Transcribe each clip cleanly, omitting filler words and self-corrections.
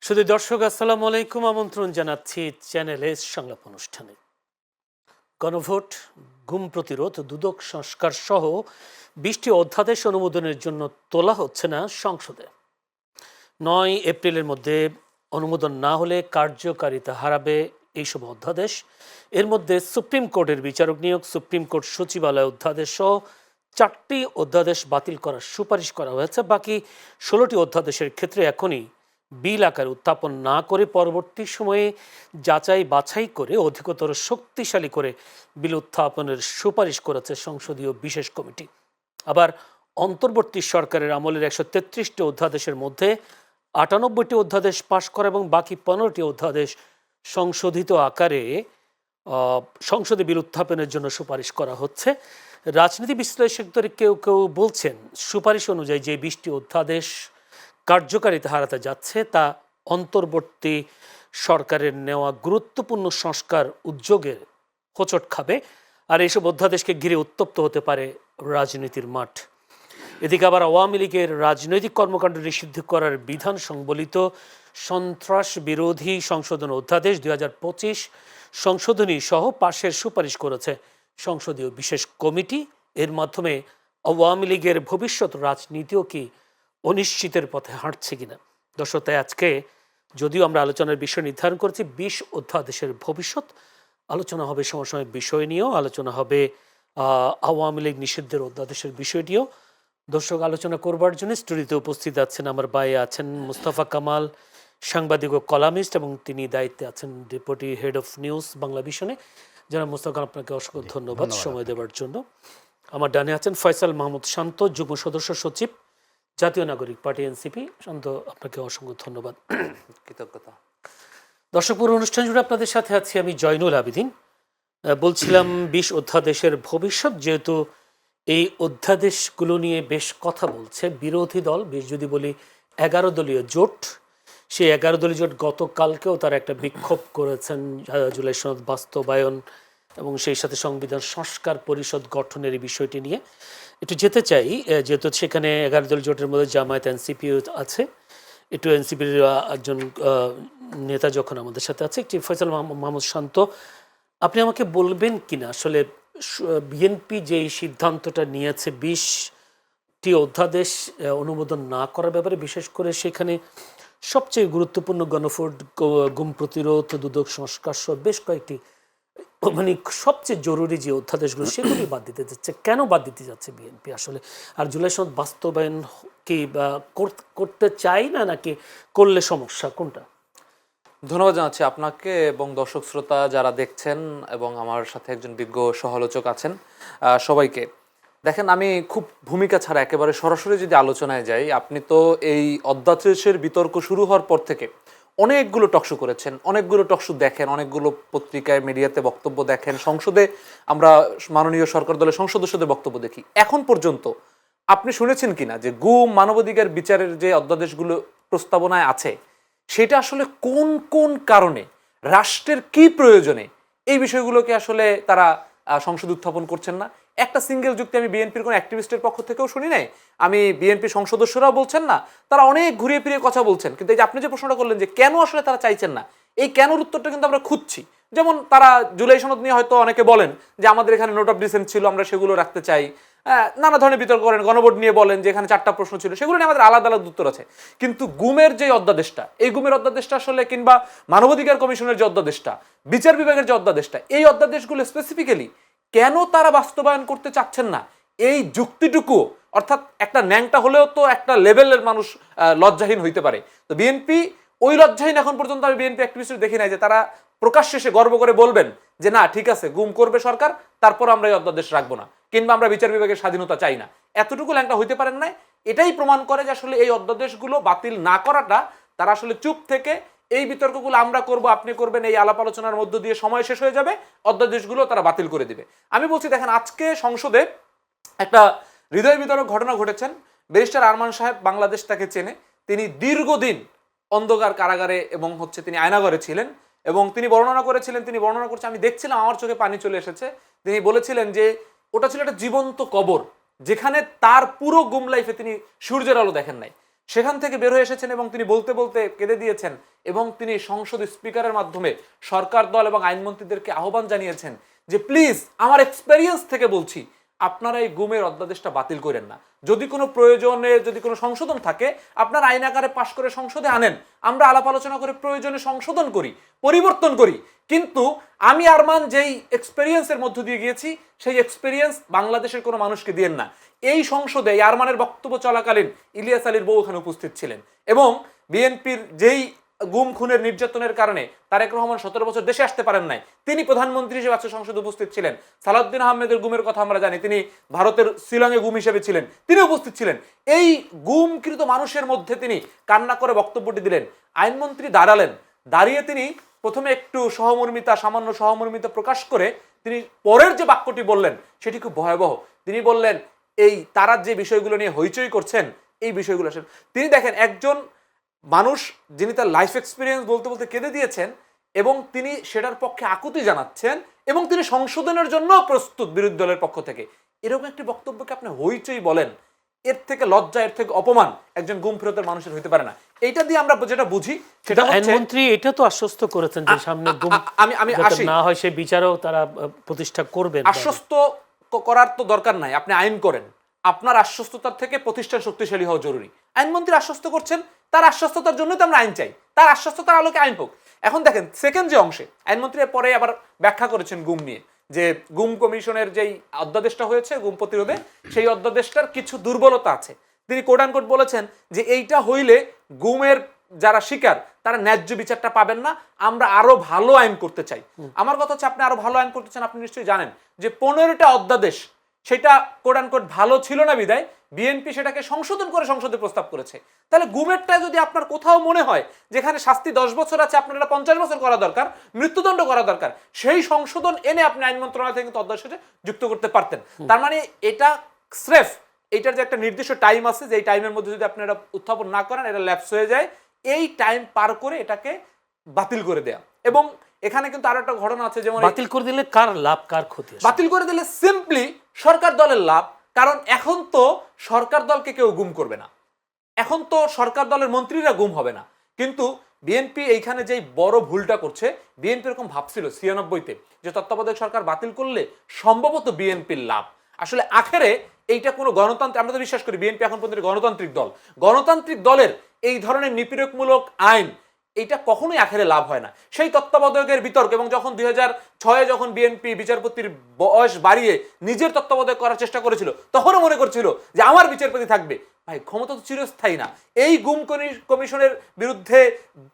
শুধু দর্শক আসসালামু আলাইকুম, আমন্ত্রণ জানাচ্ছি চ্যানেলে সংলাপ অনুষ্ঠানে। গণভোট, গুম প্রতিরোধ, দুদক সংস্কার সহ 20টি অধ্যাদেশ অনুমোদনের জন্য তোলা হচ্ছে না সংসদে। 9 এপ্রিলের মধ্যে অনুমোদন না হলে কার্যকারিতা হারাবে এইসব অধ্যাদেশ। এর মধ্যে সুপ্রিম কোর্টের বিচারক নিয়োগ, সুপ্রিম কোর্ট সচিবালয় অধ্যাদেশ সহ 4টি অধ্যাদেশ বাতিল করার সুপারিশ করা হয়েছে। বাকি 16টি অধ্যাদেশের ক্ষেত্রে এখনই বিল আকারে উত্থাপন না করে পরবর্তী সময়ে যাচাই বাছাই করে অধিকতর শক্তিশালী করে বিল উত্থাপনের সুপারিশ করেছে সংসদীয় বিশেষ কমিটি। আবার অন্তর্বর্তী সরকারের আমলের 133টি অধ্যাদেশের মধ্যে 98টি অধ্যাদেশ পাশ করা এবং বাকি 15টি অধ্যাদেশ সংশোধিত আকারে সংসদে বিল উত্থাপনের জন্য সুপারিশ করা হচ্ছে। রাজনীতি বিশ্লেষকদের কেউ কেউ বলছেন, সুপারিশ অনুযায়ী যে 20টি অধ্যাদেশ কার্যকারিতা হারাতে যাচ্ছে তা অন্তর্বর্তী সরকারের নেওয়া গুরুত্বপূর্ণ সংস্কার উদ্যোগের হোঁচট খাবে, আর এইসব অধ্যাদেশকে ঘিরে উত্তপ্ত হতে পারে রাজনীতির মাঠ। এদিকে আবার আওয়ামী লীগের রাজনৈতিক কর্মকাণ্ড নিষিদ্ধ করার বিধান সংবলিত সন্ত্রাস বিরোধী সংশোধন অধ্যাদেশ 2025 সংশোধনী সহ পাশের সুপারিশ করেছে সংসদীয় বিশেষ কমিটি। এর মাধ্যমে আওয়ামী লীগের ভবিষ্যৎ রাজনীতিও কি অনিশ্চিতের পথে হাঁটছে কিনা? দর্শক, তাই আজকে যদিও আমরা আলোচনার বিষয় নির্ধারণ করেছি 20 অধ্যাদেশের ভবিষ্যৎ, আলোচনা হবে সমসাময়িক বিষয় নিয়েও, আলোচনা হবে আওয়ামী লীগ নিষিদ্ধের অধ্যাদেশের বিষয়টিও। দর্শক, আলোচনা করবার জন্য স্টুডিওতে উপস্থিত আছেন আমার ভাই আছেন মুস্তাফা কামাল, সাংবাদিক ও কলামিস্ট, এবং তিনি দায়িত্বে আছেন deputy head of news Bangla ভিশনে। যারা মুস্তাফা কামাল, আপনাকে অসংখ্য ধন্যবাদ সময় দেওয়ার জন্য। আমার ডানে আছেন ফয়সাল মাহমুদ শান্ত, যুগ্ম সদস্য সচিব, জাতীয় নাগরিক পার্টি এনসিপি। শান্ত, আপনাকে অসংখ্য ধন্যবাদ, কৃতজ্ঞতা। দর্শক, পুরো অনুষ্ঠান জুড়ে আপনাদের সাথে আছি আমি জয়নুল আবেদিন। বলছিলাম 20 অধ্যাদেশের ভবিষ্যৎ, যেহেতু এই অধ্যাদেশগুলো নিয়ে বেশ কথা বলছে বিরোধী দল, বেশ যদি বলি 11 দলীয় জোট। সেই 11 দলীয় জোট গতকালকেও তারা একটা বিক্ষোভ করেছেন জুলাই সনদ বাস্তবায়ন এবং সেই সাথে সংবিধান সংস্কার পরিষদ গঠনের এই বিষয়টি নিয়ে একটু যেতে চাই, যেহেতু সেখানে 11 দলীয় জোটের মধ্যে জামায়াত, এনসিপি আছে। একটু এনসিপির একজন নেতা যখন আমাদের সাথে আছে, একটি ফয়সাল মাহমুদ শান্ত, আপনি আমাকে বলবেন কিনা আসলে বিএনপি যে সিদ্ধান্তটা নিয়েছে 20টি অধ্যাদেশ অনুমোদন না করার ব্যাপারে, বিশেষ করে সেখানে সবচেয়ে গুরুত্বপূর্ণ গণভোট, গুম প্রতিরোধ, দুদক সংস্কার সহ বেশ কয়েকটি মানে সবচেয়ে জরুরি যে অধ্যাদেশগুলো সেগুলি বাদ দিতে যাচ্ছে, কেন বাদ দিতে যাচ্ছে বিএনপি আসলে? আর জুলাই সনদ বাস্তবায়ন কি করতে চাই না, নাকি করলে সমস্যা, কোনটা? ধন্যবাদ জানাচ্ছি আপনাকে এবং দর্শক শ্রোতা যারা দেখছেন এবং আমার সাথে একজন বিজ্ঞ সহালোচক আছেন সবাইকে। দেখেন, আমি খুব ভূমিকা ছাড়া একেবারে সরাসরি যদি আলোচনায় যাই, আপনি তো এই অধ্যাদেশের বিতর্ক শুরু হওয়ার পর থেকে অনেকগুলো টকশো করেছেন, অনেকগুলো টকশো দেখেন, অনেকগুলো পত্রিকায় মিডিয়াতে বক্তব্য দেখেন, সংসদে আমরা মাননীয় সরকার দলের সদস্যদের বক্তব্য দেখি। এখন পর্যন্ত আপনি শুনেছেন কিনা যে গুম, মানবাধিকার বিচারের যে অধ্যাদেশগুলো প্রস্তাবনায় আছে সেটা আসলে কোন কোন কারণে, রাষ্ট্রের কি প্রয়োজনে এই বিষয়গুলোকে আসলে তারা সংসদে উত্থাপন করছেন না? একটা সিঙ্গেল যুক্তি আমি বিএনপির কোনো অ্যাক্টিভিস্টের পক্ষ থেকেও শুনি নাই, আমি বিএনপি সদস্যরাও বলছেন না, তারা অনেক ঘুরিয়ে ফিরিয়ে কথা বলছেন। কিন্তু এই যে আপনি যে প্রশ্নটা করলেন যে কেন আসলে তারা চাইছেন না, এই কেনর উত্তরটা কিন্তু আমরা খুঁজছি। যেমন তারা জুলাই সনদ নিয়ে হয়তো অনেকে বলেন যে আমাদের এখানে নোট অফ ডিসেন্ট ছিল, আমরা সেগুলো রাখতে চাই, নানা ধরনের বিতর্ক করেন। গণভোট নিয়ে বলেন যে এখানে 4টা প্রশ্ন ছিল, সেগুলো নিয়ে আমাদের আলাদা আলাদা উত্তর আছে। কিন্তু গুমের যে অধ্যাদেশটা, এই গুমের অধ্যাদেশটা আসলে, কিংবা মানবাধিকার কমিশনের যে অধ্যাদেশটা, বিচার বিভাগের যে অধ্যাদেশটা, এই অধ্যাদেশগুলো স্পেসিফিক্যালি কেন তারা বাস্তবায়ন করতে চাচ্ছেন না, এই যুক্তিটুকু, অর্থাৎ একটা ন্যাংটা হলেও তো একটা লেভেলের মানুষ লজ্জাহীন হইতে পারে। তো বিএনপি ওই লজ্জাহীন এখন পর্যন্ত আমি বিএনপি অ্যাক্টিভিস্ট দেখি নাই যে তারা প্রকাশ্যে এসে গর্ব করে বলবেন যে না ঠিক আছে, গুম করবে সরকার, তারপর আমরা এই অধ্যাদেশ রাখবো না, কিংবা আমরা বিচার বিভাগের স্বাধীনতা চাই না। এতটুকু ল্যাংটা হইতে পারেন না। এটাই প্রমাণ করে যে আসলে এই অধ্যাদেশগুলো বাতিল না করাটা, তারা আসলে চুপ থেকে এই বিতর্কগুলো আমরা করব, আপনি করবেন, এই আলাপ আলোচনার মধ্য দিয়ে সময় শেষ হয়ে যাবে, অধ্যাদেশগুলো তারা বাতিল করে দিবে। আমি বলছি, দেখেন, আজকে সংসদে একটা হৃদয় বিতরক ঘটনা ঘটেছেন। ব্যারিস্টার আরমান সাহেব, বাংলাদেশ তাকে চেনে, তিনি দীর্ঘদিন অন্ধকার কারাগারে এবং তিনি আয়নাঘরে ছিলেন, এবং তিনি বর্ণনা করছে, আমি দেখছিলাম, আমার চোখে পানি চলে এসেছে। তিনি বলেছিলেন যে ওটা ছিল একটা জীবন্ত কবর, যেখানে তার পুরো গুম লাইফে তিনি সূর্যের আলো দেখেন নাই। সেখান থেকে বের হয়ে এসেছেন এবং তিনি বলতে বলতে কেঁদে দিয়েছেন এবং তিনি সংসদ স্পিকারের মাধ্যমে সরকার দল এবং আইনমন্ত্রীদেরকে আহ্বান জানিয়েছেন যে প্লিজ আমার এক্সপেরিয়েন্স থেকে বলছি, আপনারা এই গুমের অধ্যাদেশটা বাতিল করেন না। যদি কোনো প্রয়োজনে যদি কোনো সংশোধন থাকে আপনারা আইন আকারে পাশ করে সংসদে আনেন, আমরা আলাপ আলোচনা করে প্রয়োজনে সংশোধন করি, পরিবর্তন করি। কিন্তু আমি আরমান যেই এক্সপেরিয়েন্সের মধ্য দিয়ে গিয়েছি সেই এক্সপেরিয়েন্স বাংলাদেশের কোনো মানুষকে দিয়েন না। এই সংসদে এই আরমানের বক্তব্য চলাকালীন ইলিয়াস আলীর বউ ওখানে উপস্থিত ছিলেন এবং বিএনপির যেই গুম খুনের নির্যাতনের কারণে তারেক রহমান 17 বছর দেশে আসতে পারেন নাই, তিনি প্রধানমন্ত্রী হিসেবে আজকে সংসদে উপস্থিত ছিলেন। সালাউদ্দিন আহমেদের গুমের কথা আমরা জানি, তিনি ভারতের শিলংয়ে গুম হিসেবে ছিলেন, তিনি উপস্থিত ছিলেন। এই গুমকৃত মানুষের মধ্যে তিনি কান্না করে বক্তব্যটি দিলেন। আইনমন্ত্রী দাঁড়ালেন, দাঁড়িয়ে তিনি প্রথমে একটু সহমর্মিতা, সামান্য সহমর্মিতা প্রকাশ করে তিনি পরের যে বাক্যটি বললেন সেটি খুব ভয়াবহ। তিনি বললেন এই তারা যে বিষয়গুলো নিয়ে হইচই করছেন এই বিষয়গুলো আসলে তিনি দেখেন একজন মানুষ যিনি তার লাইফ এক্সপিরিয়েন্স বলতে বলতে কেঁদে দিয়েছেন এবং তিনি সেটার পক্ষে আকুতি জানাচ্ছেন এবং তিনি সংশোধনের জন্য প্রস্তুত বিরোধী দলের পক্ষ থেকে। এরকম একটি বক্তব্যকে আপনি হইচই বলেন, এর থেকে লজ্জা, এর থেকে অপমান একজন গুম ফেরতের মানুষের হইতে পারে না। এইটা দিয়ে আমরা যেটা বুঝি সেটা আইনমন্ত্রী এটা তো আশ্বস্ত করেছেন যে সামনে গুম আমি যাতে না হয় সেই বিচারও তারা প্রতিষ্ঠা করবেন। আশ্বস্ত করার তো দরকার নাই, আপনি আইন করেন, আপনার আশ্বস্ততার থেকে প্রতিষ্ঠান শক্তিশালী হওয়া জরুরি। আইনমন্ত্রী আশ্বস্ত করছেন, তার আশ্বস্ততার জন্যই তো আমরা আইন চাই, তার আশ্বস্ততার আলোকে আইন হোক। এখন দেখেন সেকেন্ড যে অংশে আইনমন্ত্রী পরে আবার ব্যাখ্যা করেছেন গুম নিয়ে, যে গুম কমিশনের যেই অধ্যাদেশটা হয়েছে গুম প্রতিরোধে, সেই অধ্যাদেশটার কিছু দুর্বলতা আছে। তিনি কোট অ্যান্ড কোট বলেছেন যে এইটা হইলে গুমের যারা শিকার তারা ন্যায্য বিচারটা পাবেন না, আমরা আরো ভালো আইন করতে চাই। আমার কথা হচ্ছে আপনি আরো ভালো আইন করতে চান, আপনি নিশ্চয়ই জানেন যে 15টা অধ্যাদেশ সেটা কোট অ্যান্ড কোট ভালো ছিল না বিদায় বিএনপি সেটাকে সংশোধন করে সংসদে প্রস্তাব করেছে। তাহলে গুমেরটা যদি আপনার কোথাও মনে হয় যেখানে শাস্তি 10 বছর আছে আপনার এটা 50 বছর করা দরকার, মৃত্যুদণ্ড করা দরকার, সেই সংশোধন এনে আপনি আইন মন্ত্রণালয় থেকে কিন্তু অধ্যাদেশে যুক্ত করতে পারতেন। তার মানে এটা স্রেফ এইটার যে একটা নির্দিষ্ট টাইম আছে, যে এই টাইমের মধ্যে যদি আপনি এটা উত্থাপন না করেন এটা ল্যাপস হয়ে যায়, এই টাইম পার করে এটাকে বাতিল করে দেয়া। এবং এখানে কিন্তু আরো একটা ঘটনা আছে, যেমন বাতিল করে দিলে কার লাভ কার ক্ষতি? বাতিল করে দিলে সিম্পলি সরকার দলের লাভ, কারণ এখন তো সরকার দলকে কেউ গুম করবে না, এখন তো সরকার দলের মন্ত্রীরা গুম হবে না। কিন্তু বিএনপি এইখানে যেই বড় ভুলটা করছে, বিএনপি এরকম ভাবছিল 96-তে যে তত্ত্বাবধায়ক সরকার বাতিল করলে সম্ভবত বিএনপির লাভ। আসলে আখেরে এইটা কোনো গণতন্ত্র, আমরা তো বিশ্বাস করি বিএনপি এখন পর্যন্ত গণতান্ত্রিক দল, গণতান্ত্রিক দলের এই ধরনের নিপীড়কমূলক আইন এইটা কখনোই আখেরে লাভ হয় না। সেই তত্ত্বাবধায়কের বিতর্ক, এবং যখন 2006-এ যখন বিএনপি বিচারপতির বয়স বাড়িয়ে নিজের তত্ত্বাবধায়ক করার চেষ্টা করেছিল তখনও মনে করছিল যে আমার বিচারপতি থাকবে। ভাই ক্ষমতা তো চিরস্থায়ী না। এই গুম কমিশনের বিরুদ্ধে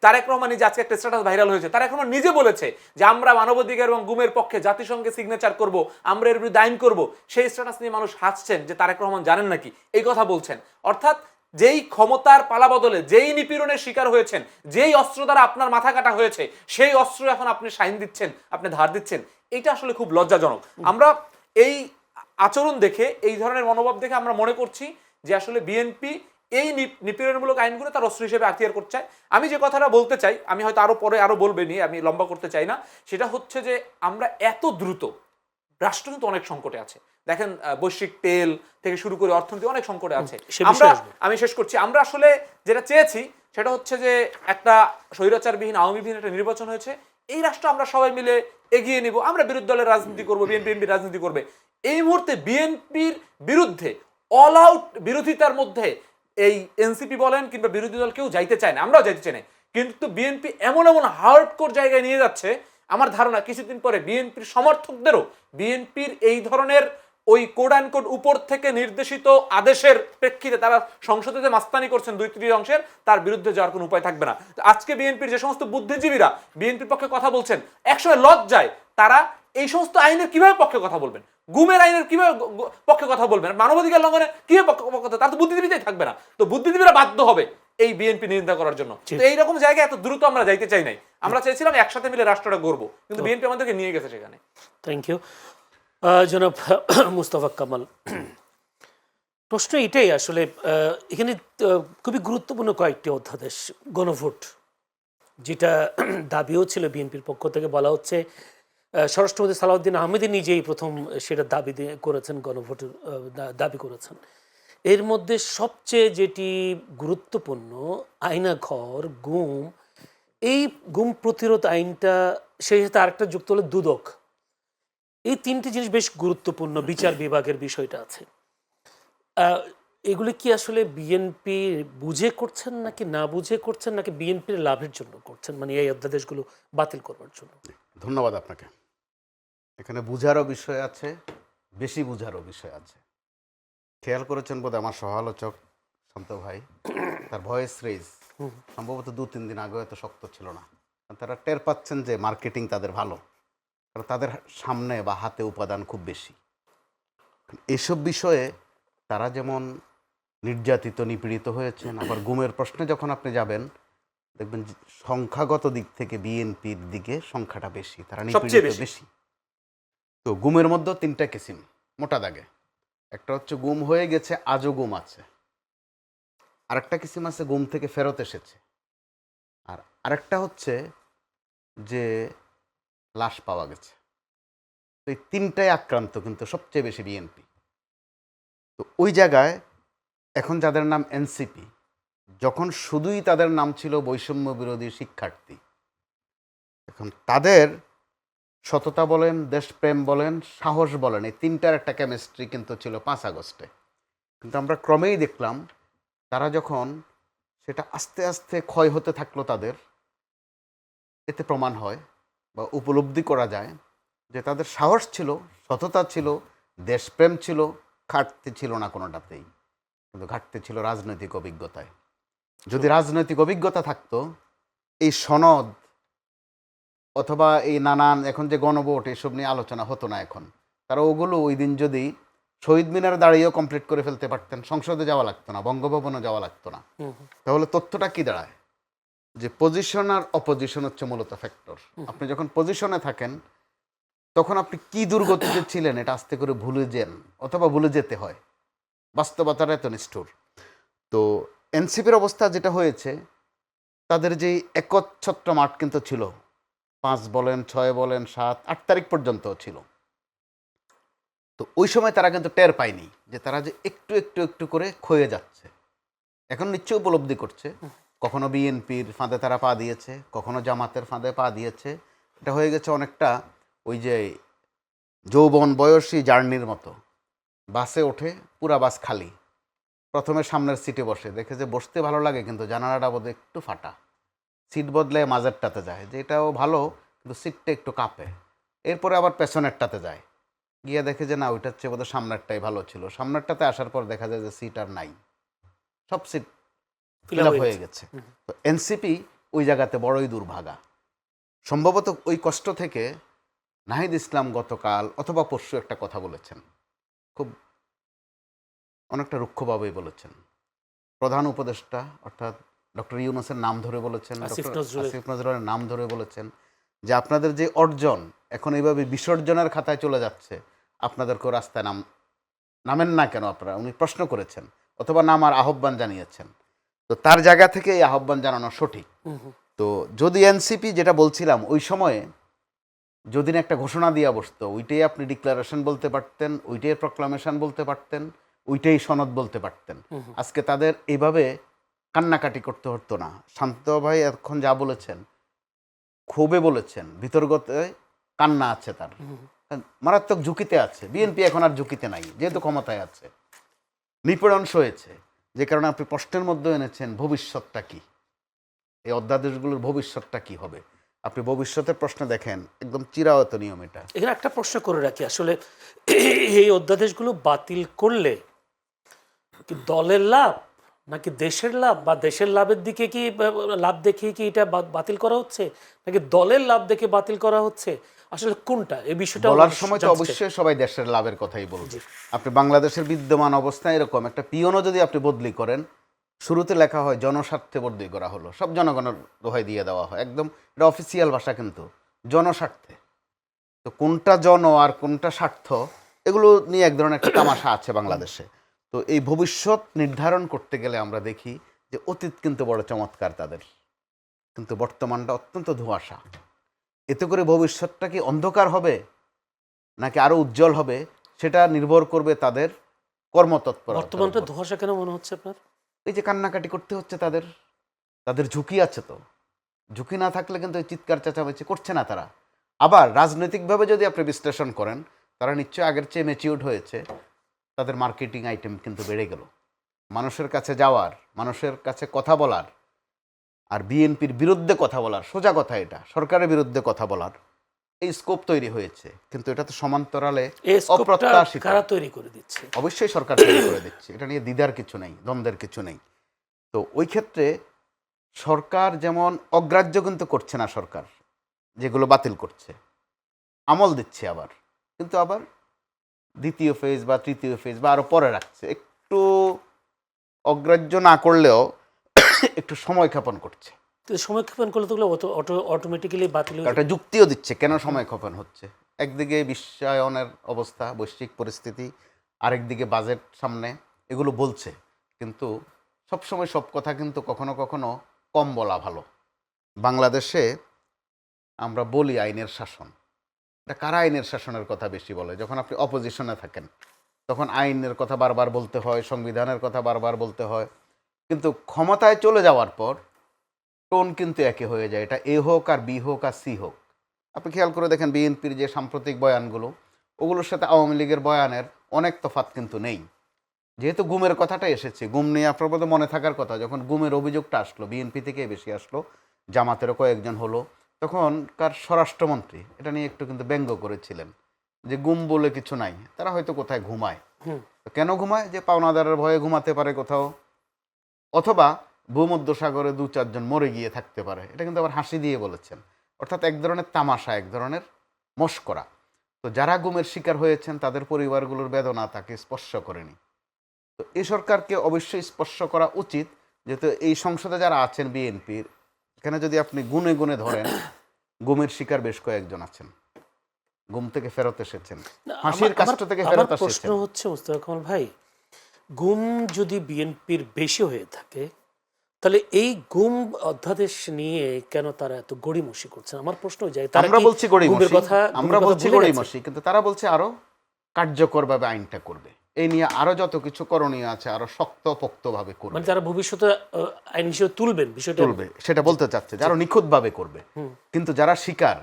তারেক রহমান নিজে আজকে একটা স্ট্যাটাস ভাইরাল হয়েছে, তারেক রহমান নিজে বলেছে যে আমরা মানবাধিকার এবং গুমের পক্ষে জাতিসংঘে সিগনেচার করব, আমরা এর বিরুদ্ধে আইন করব। সেই স্ট্যাটাস নিয়ে মানুষ হাসছেন যে তারেক রহমান জানেন নাকি এই কথা বলছেন। অর্থাৎ যেই ক্ষমতার পালাবদলে যেই নিপীড়নের শিকার হয়েছেন, যেই অস্ত্র দ্বারা আপনার মাথা কাটা হয়েছে, সেই অস্ত্র এখন আপনি সাইন দিচ্ছেন, আপনি ধার দিচ্ছেন। এটা আসলে খুব লজ্জাজনক। আমরা এই আচরণ দেখে, এই ধরনের মনোভাব দেখে আমরা মনে করছি যে আসলে বিএনপি এই নিপীড়নমূলক আইনগুলো তার অস্ত্র হিসেবে হাতিয়ার করতে চায়। আমি যে কথাটা বলতে চাই, আমি হয়তো আরো পরে আরো বলবে নিয়ে, আমি লম্বা করতে চাই না, সেটা হচ্ছে যে আমরা এত দ্রুত, রাষ্ট্র কিন্তু অনেক সংকটে আছে, দেখেন বৈশ্বিক তেল থেকে শুরু করে অর্থনীতি অনেক সংকটে আছে। আমি শেষ করছি, আমরা আসলে যেটা চেয়েছি সেটা হচ্ছে যে একটা স্বৈরাচারবিহীন আওয়ামীবিহীন একটা নির্বাচন হয়েছে, এই রাষ্ট্র আমরা সবাই মিলে এগিয়ে নিব, আমরা বিরোধী দলের রাজনীতি করবো, বিএনপি রাজনীতি করবে। এই মুহূর্তে বিএনপির বিরুদ্ধে অল আউট বিরোধিতার মধ্যে এই এনসিপি বলেন কিংবা বিরোধী দল কেউ যাইতে চায় না, আমরাও যাইতে চাই না, কিন্তু বিএনপি এমন এমন হার্ডকোর জায়গায় নিয়ে যাচ্ছে, আমার ধারণা কিছুদিন পরে বিএনপির সমর্থকদেরও বিএনপির এই ধরনের ওই কোড অ্যান্ড কোড উপর থেকে নির্দেশিত আদেশের প্রেক্ষিতে তারা সংসদে যে মাস্তানি করছেন 2/3 অংশের, তার বিরুদ্ধে যাওয়ার কোনো উপায় থাকবে না। আজকে বিএনপির যে সমস্ত বুদ্ধিজীবীরা বিএনপির পক্ষে কথা বলছেন, একসময় লজ্জায় তারা এই সমস্ত আইনের কিভাবে পক্ষে কথা বলবেন, গুমের আইনের কিভাবে পক্ষে কথা বলবেন, মানবাধিকার লঙ্ঘনের কিভাবে পক্ষে, তার তো বুদ্ধিজীবীরাই থাকবে না, তো বুদ্ধিজীবীরা বাধ্য হবে এই বিএনপি নিন্দা করার জন্য। তো এইরকম জায়গায় এত দ্রুত আমরা যাইতে চাই নাই, আমরা চাইছিলাম একসাথে মিলে রাষ্ট্রটা গড়বো, কিন্তু বিএনপি আমাদেরকে নিয়ে গেছে সেখানে। থ্যাংক ইউ জনাব মুস্তাফা কামাল। প্রশ্ন এটাই আসলে, এখানে খুবই গুরুত্বপূর্ণ কয়েকটি অধ্যাদেশ, গণভোট যেটা দাবিও ছিল বিএনপির পক্ষ থেকে, বলা হচ্ছে স্বরাষ্ট্রমন্ত্রী সালাউদ্দিন আহমেদ নিজেই প্রথম সেটা দাবি করেছেন, গণভোটের দাবি করেছেন। এর মধ্যে সবচেয়ে যেটি গুরুত্বপূর্ণ আয়নাঘর, গুম, এই গুম প্রতিরোধ আইনটা, সেই সাথে আরেকটা যুক্ত হলো দুদক। এই তিনটি জিনিস বেশ গুরুত্বপূর্ণ, বিচার বিভাগের বিষয়টা আছে। আহ, এগুলি কি আসলে বিএনপি বুঝে করছেন নাকি না বুঝে করছেন, নাকি বিএনপির লাভের জন্য করছেন, মানে এই অধ্যাদেশগুলো বাতিল করবার জন্য? ধন্যবাদ আপনাকে। এখানে বুঝারও বিষয় আছে, বেশি বুঝারও বিষয় আছে। খেয়াল করেছেন বোধ আমার সহালোচক শান্ত ভাই, তার ভয়েস রেজ সম্ভবত 2-3 দিন আগেও এত শক্ত ছিল না। কারণ তারা টের পাচ্ছেন যে মার্কেটিং তাদের ভালো, কারণ তাদের সামনে বা হাতে উপাদান খুব বেশি। এসব বিষয়ে তারা যেমন নির্যাতিত, নিপীড়িত হয়েছেন, আবার গুমের প্রশ্নে যখন আপনি যাবেন দেখবেন যে সংখ্যাগত দিক থেকে বিএনপির দিকে সংখ্যাটা বেশি, তারা নিপীড়িত বেশি। তো গুমের মধ্যে 3টা কিসিম মোটা দাগে। একটা হচ্ছে গুম হয়ে গেছে, আজও গুম আছে। আরেকটা কিসিম আছে গুম থেকে ফেরত এসেছে। আর আরেকটা হচ্ছে যে লাশ পাওয়া গেছে। তো এই 3টাই আক্রান্ত কিন্তু সবচেয়ে বেশি বিএনপি। তো ওই জায়গায় এখন যাদের নাম এনসিপি, যখন শুধুই তাদের নাম ছিল বৈষম্য বিরোধী শিক্ষার্থী, এখন তাদের সততা বলেন, দেশপ্রেম বলেন, সাহস বলেন, এই 3টার একটা কেমিস্ট্রি কিন্তু ছিল 5 আগস্টে। কিন্তু আমরা ক্রমেই দেখলাম তারা যখন সেটা আস্তে আস্তে ক্ষয় হতে থাকলো, তাদের এতে প্রমাণ হয় বা উপলব্ধি করা যায় যে তাদের সাহস ছিল, সততা ছিল, দেশপ্রেম ছিল, ঘাটতি ছিল না কোনোটাতেই, কিন্তু ঘাটতি ছিল রাজনৈতিক অভিজ্ঞতায়। যদি রাজনৈতিক অভিজ্ঞতা থাকতো, এই সনদ অথবা এই নানান এখন যে গণভোট এসব নিয়ে আলোচনা হতো না। এখন তারা ওগুলো ওই দিন যদি শহীদ মিনারে দাঁড়িয়েও কমপ্লিট করে ফেলতে পারতেন, সংসদে যাওয়া লাগতো না, বঙ্গভবনে যাওয়া লাগতো না। তাহলে তথ্যটা কি দাঁড়ায়? যে পজিশন আর অপোজিশন হচ্ছে মূলত ফ্যাক্টর। আপনি যখন পজিশনে থাকেন তখন আপনি কি দুর্গতিতে ছিলেন এটা আস্তে করে ভুলে যান, অথবা ভুলে যেতে হয়। বাস্তবতাটা এত নিষ্ঠুর। তো এনসিপির অবস্থা যেটা হয়েছে, তাদের যে একচ্ছত্র মাঠ কিন্তু ছিল, 5 বলেন, 6 বলেন, 7, 8 তারিখ পর্যন্ত ছিল। তো ওই সময় তারা কিন্তু টের পায়নি যে তারা যে একটু একটু একটু করে ক্ষয়ে যাচ্ছে। এখন নিশ্চয় উপলব্ধি করছে, কখনো বিএনপির ফাঁদে তারা পা দিয়েছে, কখনো জামাতের ফাঁদে পা দিয়েছে। এটা হয়ে গেছে অনেকটা ওই যে যৌবন বয়সী জার্নির মতো। বাসে ওঠে, পুরা বাস খালি, প্রথমে সামনের সিটে বসে, দেখে যে বসতে ভালো লাগে কিন্তু জানালাটা বোধ একটু ফাটা, সিট বদলে মাঝেরটাতে যায়, যে এটাও ভালো কিন্তু সিটটা একটু কাঁপে। এরপরে আবার পেছনেরটাতে যায়, গিয়ে দেখে যে না, ওইটার চেয়ে বোধহয় সামনেরটাই ভালো ছিল। সামনেরটাতে আসার পর দেখা যায় যে সিট আর নাই, সব সিট ফিল আপ হয়ে গেছে। তো এনসিপি ওই জায়গাতে বড়ই দুর্ভাগা। সম্ভবত ওই কষ্ট থেকে নাহিদ ইসলাম গতকাল অথবা পরশু একটা কথা বলেছেন, খুব অনেকটা রুক্ষভাবেই বলেছেন। প্রধান উপদেষ্টা অর্থাৎ ডক্টর ইউনূসের নাম ধরে বলেছেন, ডক্টর আসিফ নজরুলের নাম ধরে বলেছেন যে আপনাদের যে অর্জন এখন এইভাবে বিসর্জনের খাতায় চলে যাচ্ছে, আপনাদেরকেও রাস্তায় নামেন না কেন আপনারা, উনি প্রশ্ন করেছেন অথবা নামার আহ্বান জানিয়েছেন। তো তার জায়গা থেকে এই আহ্বান জানানো সঠিক। তো যদি এনসিপি, যেটা বলছিলাম, ওই সময়ে যদি না একটা ঘোষণা দিয়ে বসতো, ওইটাই আপনি ডিক্লারেশন বলতে পারতেন, ওইটাই প্রক্লামেশন বলতে পারতেন, ওইটাই সনদ বলতে পারতেন, আজকে তাদের এইভাবে কান্নাকাটি করতে হতো না। শান্ত ভাই এখন যা বলেছেন, ক্ষোভে বলেছেন, ভিতরগত কান্না আছে তার, মারাত্মক ঝুঁকিতে আছে। বিএনপি এখন আর ঝুঁকিতে নাই, যেহেতু ক্ষমতায় আছে, নিপীড়ন হয়েছে, যে কারণে আপনি প্রশ্নের মধ্যে এনেছেন ভবিষ্যৎটা কি, এই অধ্যাদেশগুলোর ভবিষ্যৎটা কি হবে। আপনি ভবিষ্যতের প্রশ্ন দেখেন, একদম চিরায়ত নিয়ম এটা। এখানে একটা প্রশ্ন করে রাখি, আসলে এই অধ্যাদেশগুলো বাতিল করলে কি দলের লাভ নাকি দেশের লাভ, বা দেশের লাভের দিকে কি লাভ দেখে কি এটা বাতিল করা হচ্ছে, নাকি দলের লাভ দেখে বাতিল করা হচ্ছে, আসলে কোনটা? এই বিষয়টা বলার সময় তো অবশ্যই সবাই দেশের লাভের কথাই বলবে। আপনি বাংলাদেশের বিদ্যমান অবস্থা এরকম, একটা পিয়নও যদি আপনি বদলি করেন, শুরুতে লেখা হয় জনস্বার্থে বদলি করা হলো, সব জনগণের দোহাই দিয়ে দেওয়া হয়, একদম এটা অফিসিয়াল ভাষা, কিন্তু জনস্বার্থে। তো কোনটা জন আর কোনটা স্বার্থ, এগুলো নিয়ে এক ধরনের একটা তামাশা আছে বাংলাদেশে। তো এই ভবিষ্যৎ নির্ধারণ করতে গেলে আমরা দেখি যে অতীত কিন্তু বড় চমৎকার তাদের, কিন্তু বর্তমানটা অত্যন্ত ধোঁয়াশা। এতে করে ভবিষ্যৎটা কি অন্ধকার হবে নাকি আরও উজ্জ্বল হবে, সেটা নির্ভর করবে তাদের কর্মতৎপর। বর্তমানটা ধোঁয়াশা কেন মনে হচ্ছে আপনার? এই যে কান্নাকাটি করতে হচ্ছে তাদের, তাদের ঝুঁকি আছে, তো ঝুঁকি না থাকলে কিন্তু এই চিৎকার চেঁচামেচি করছে না তারা। আবার রাজনৈতিকভাবে যদি আপনি বিশ্লেষণ করেন, তারা নিশ্চয়ই আগের চেয়ে ম্যাচিউরড হয়েছে, তাদের মার্কেটিং আইটেম কিন্তু বেড়ে গেল, মানুষের কাছে যাওয়ার, মানুষের কাছে কথা বলার, আর বিএনপির বিরুদ্ধে কথা বলার, সোজা কথা এটা, সরকারের বিরুদ্ধে কথা বলার এই স্কোপ তৈরি হয়েছে। কিন্তু এটা তো সমান্তরালে এই স্কোপটা অপ্রত্যাশিত। কারা তৈরি করে দিচ্ছে? অবশ্যই সরকার তৈরি করে দিচ্ছে, এটা নিয়ে দ্বিধার কিছু নেই, দ্বন্দ্বের কিছু নেই। তো ওই ক্ষেত্রে সরকার যেমন অগ্রাহ্য কিন্তু করছে না, সরকার যেগুলো বাতিল করছে আমল দিচ্ছে, আবার কিন্তু আবার দ্বিতীয় ফেজ বা তৃতীয় ফেজ বা আরও পরে রাখছে, একটু অগ্রাহ্য না করলেও একটু সময় ক্ষেপণ করছে। তো সময় ক্ষেপণ করলে তো অটোমেটিক্যালি বাতিল হয়ে একটা যুক্তিও দিচ্ছে কেন সময় ক্ষেপণ হচ্ছে। একদিকে বিশ্বায়নের অবস্থা, বৈশ্বিক পরিস্থিতি, আরেকদিকে বাজেট সামনে, এগুলো বলছে। কিন্তু সবসময় সব কথা কিন্তু কখনো কখনো কম বলা ভালো। বাংলাদেশে আমরা বলি আইনের শাসন, এটা কারা আইনের শাসনের কথা বেশি বলে? যখন আপনি অপোজিশনে থাকেন তখন আইনের কথা বারবার বলতে হয়, সংবিধানের কথা বারবার বলতে হয়, কিন্তু ক্ষমতায় চলে যাওয়ার পর টোন কিন্তু একই হয়ে যায়। এটা এ হোক আর বি হোক আর সি হোক। আপনি খেয়াল করে দেখেন বিএনপির যে সাম্প্রতিক বয়ানগুলো, ওগুলোর সাথে আওয়ামী লীগের বয়ানের অনেক তফাৎ কিন্তু নেই। যেহেতু গুমের কথাটা এসেছে, গুম নিয়ে আপনার বোধহয় মনে থাকার কথা, যখন গুমের অভিযোগটা আসলো বিএনপি থেকে বেশি আসলো, জামাতেরও কয়েকজন হলো, তখনকার স্বরাষ্ট্রমন্ত্রী এটা নিয়ে একটু কিন্তু ব্যঙ্গ করেছিলেন যে গুম বলে কিছু নাই, তারা হয়তো কোথায় ঘুমায়। তো কেন ঘুমায়? যে পাওনাদারের ভয়ে ঘুমাতে পারে কোথাও, অথবা ভূমধ্যসাগরে 2-4 জন মরে গিয়ে থাকতে পারে। এটা কিন্তু আবার হাসি দিয়ে বলেছেন, অর্থাৎ এক ধরনের তামাশা, এক ধরনের মশকরা। তো যারা গুমের শিকার হয়েছেন তাদের পরিবারগুলোর বেদনা তাকে স্পর্শ করেনি। তো এই সরকারকে অবশ্যই স্পর্শ করা উচিত, যেহেতু এই সংসদে যারা আছেন বিএনপির, এখানে যদি আপনি গুনে গুনে ধরেন গুমের শিকার বেশ কয়েকজন আছেন, গুম থেকে ফেরত এসেছেন, না, ফাঁসির কাষ্ট থেকে আমার ফেরত প্রশ্ন এসেছেন। হচ্ছে মুস্তাফা কামাল ভাই, গুম যদি বিএনপির বেশি হয়ে থাকে, তাহলে এই গুম অধ্যাদেশ নিয়ে কেন তারা এত গড়িমসি করছেন? আমার প্রশ্ন যায়, তারা আমরা কি বলছি গুমের গড়িমসি, কথা আমরা গুমের কথা বলছি ভুলে গেছে? গড়িমসি, কিন্তু তারা বলছে আরো কার্যকরভাবে আইনটা করবে, এই নিয়ে আরো যত কিছু করণীয় আছে আরো শক্তপোক্তভাবে করবে, মানে তারা ভবিষ্যতে আইন হিসেবে তুলবেন বিষয়টা? তুলবে, সেটা বলতে চাচ্ছে যে আরো নিখুঁতভাবে করবে। কিন্তু যারা শিকার,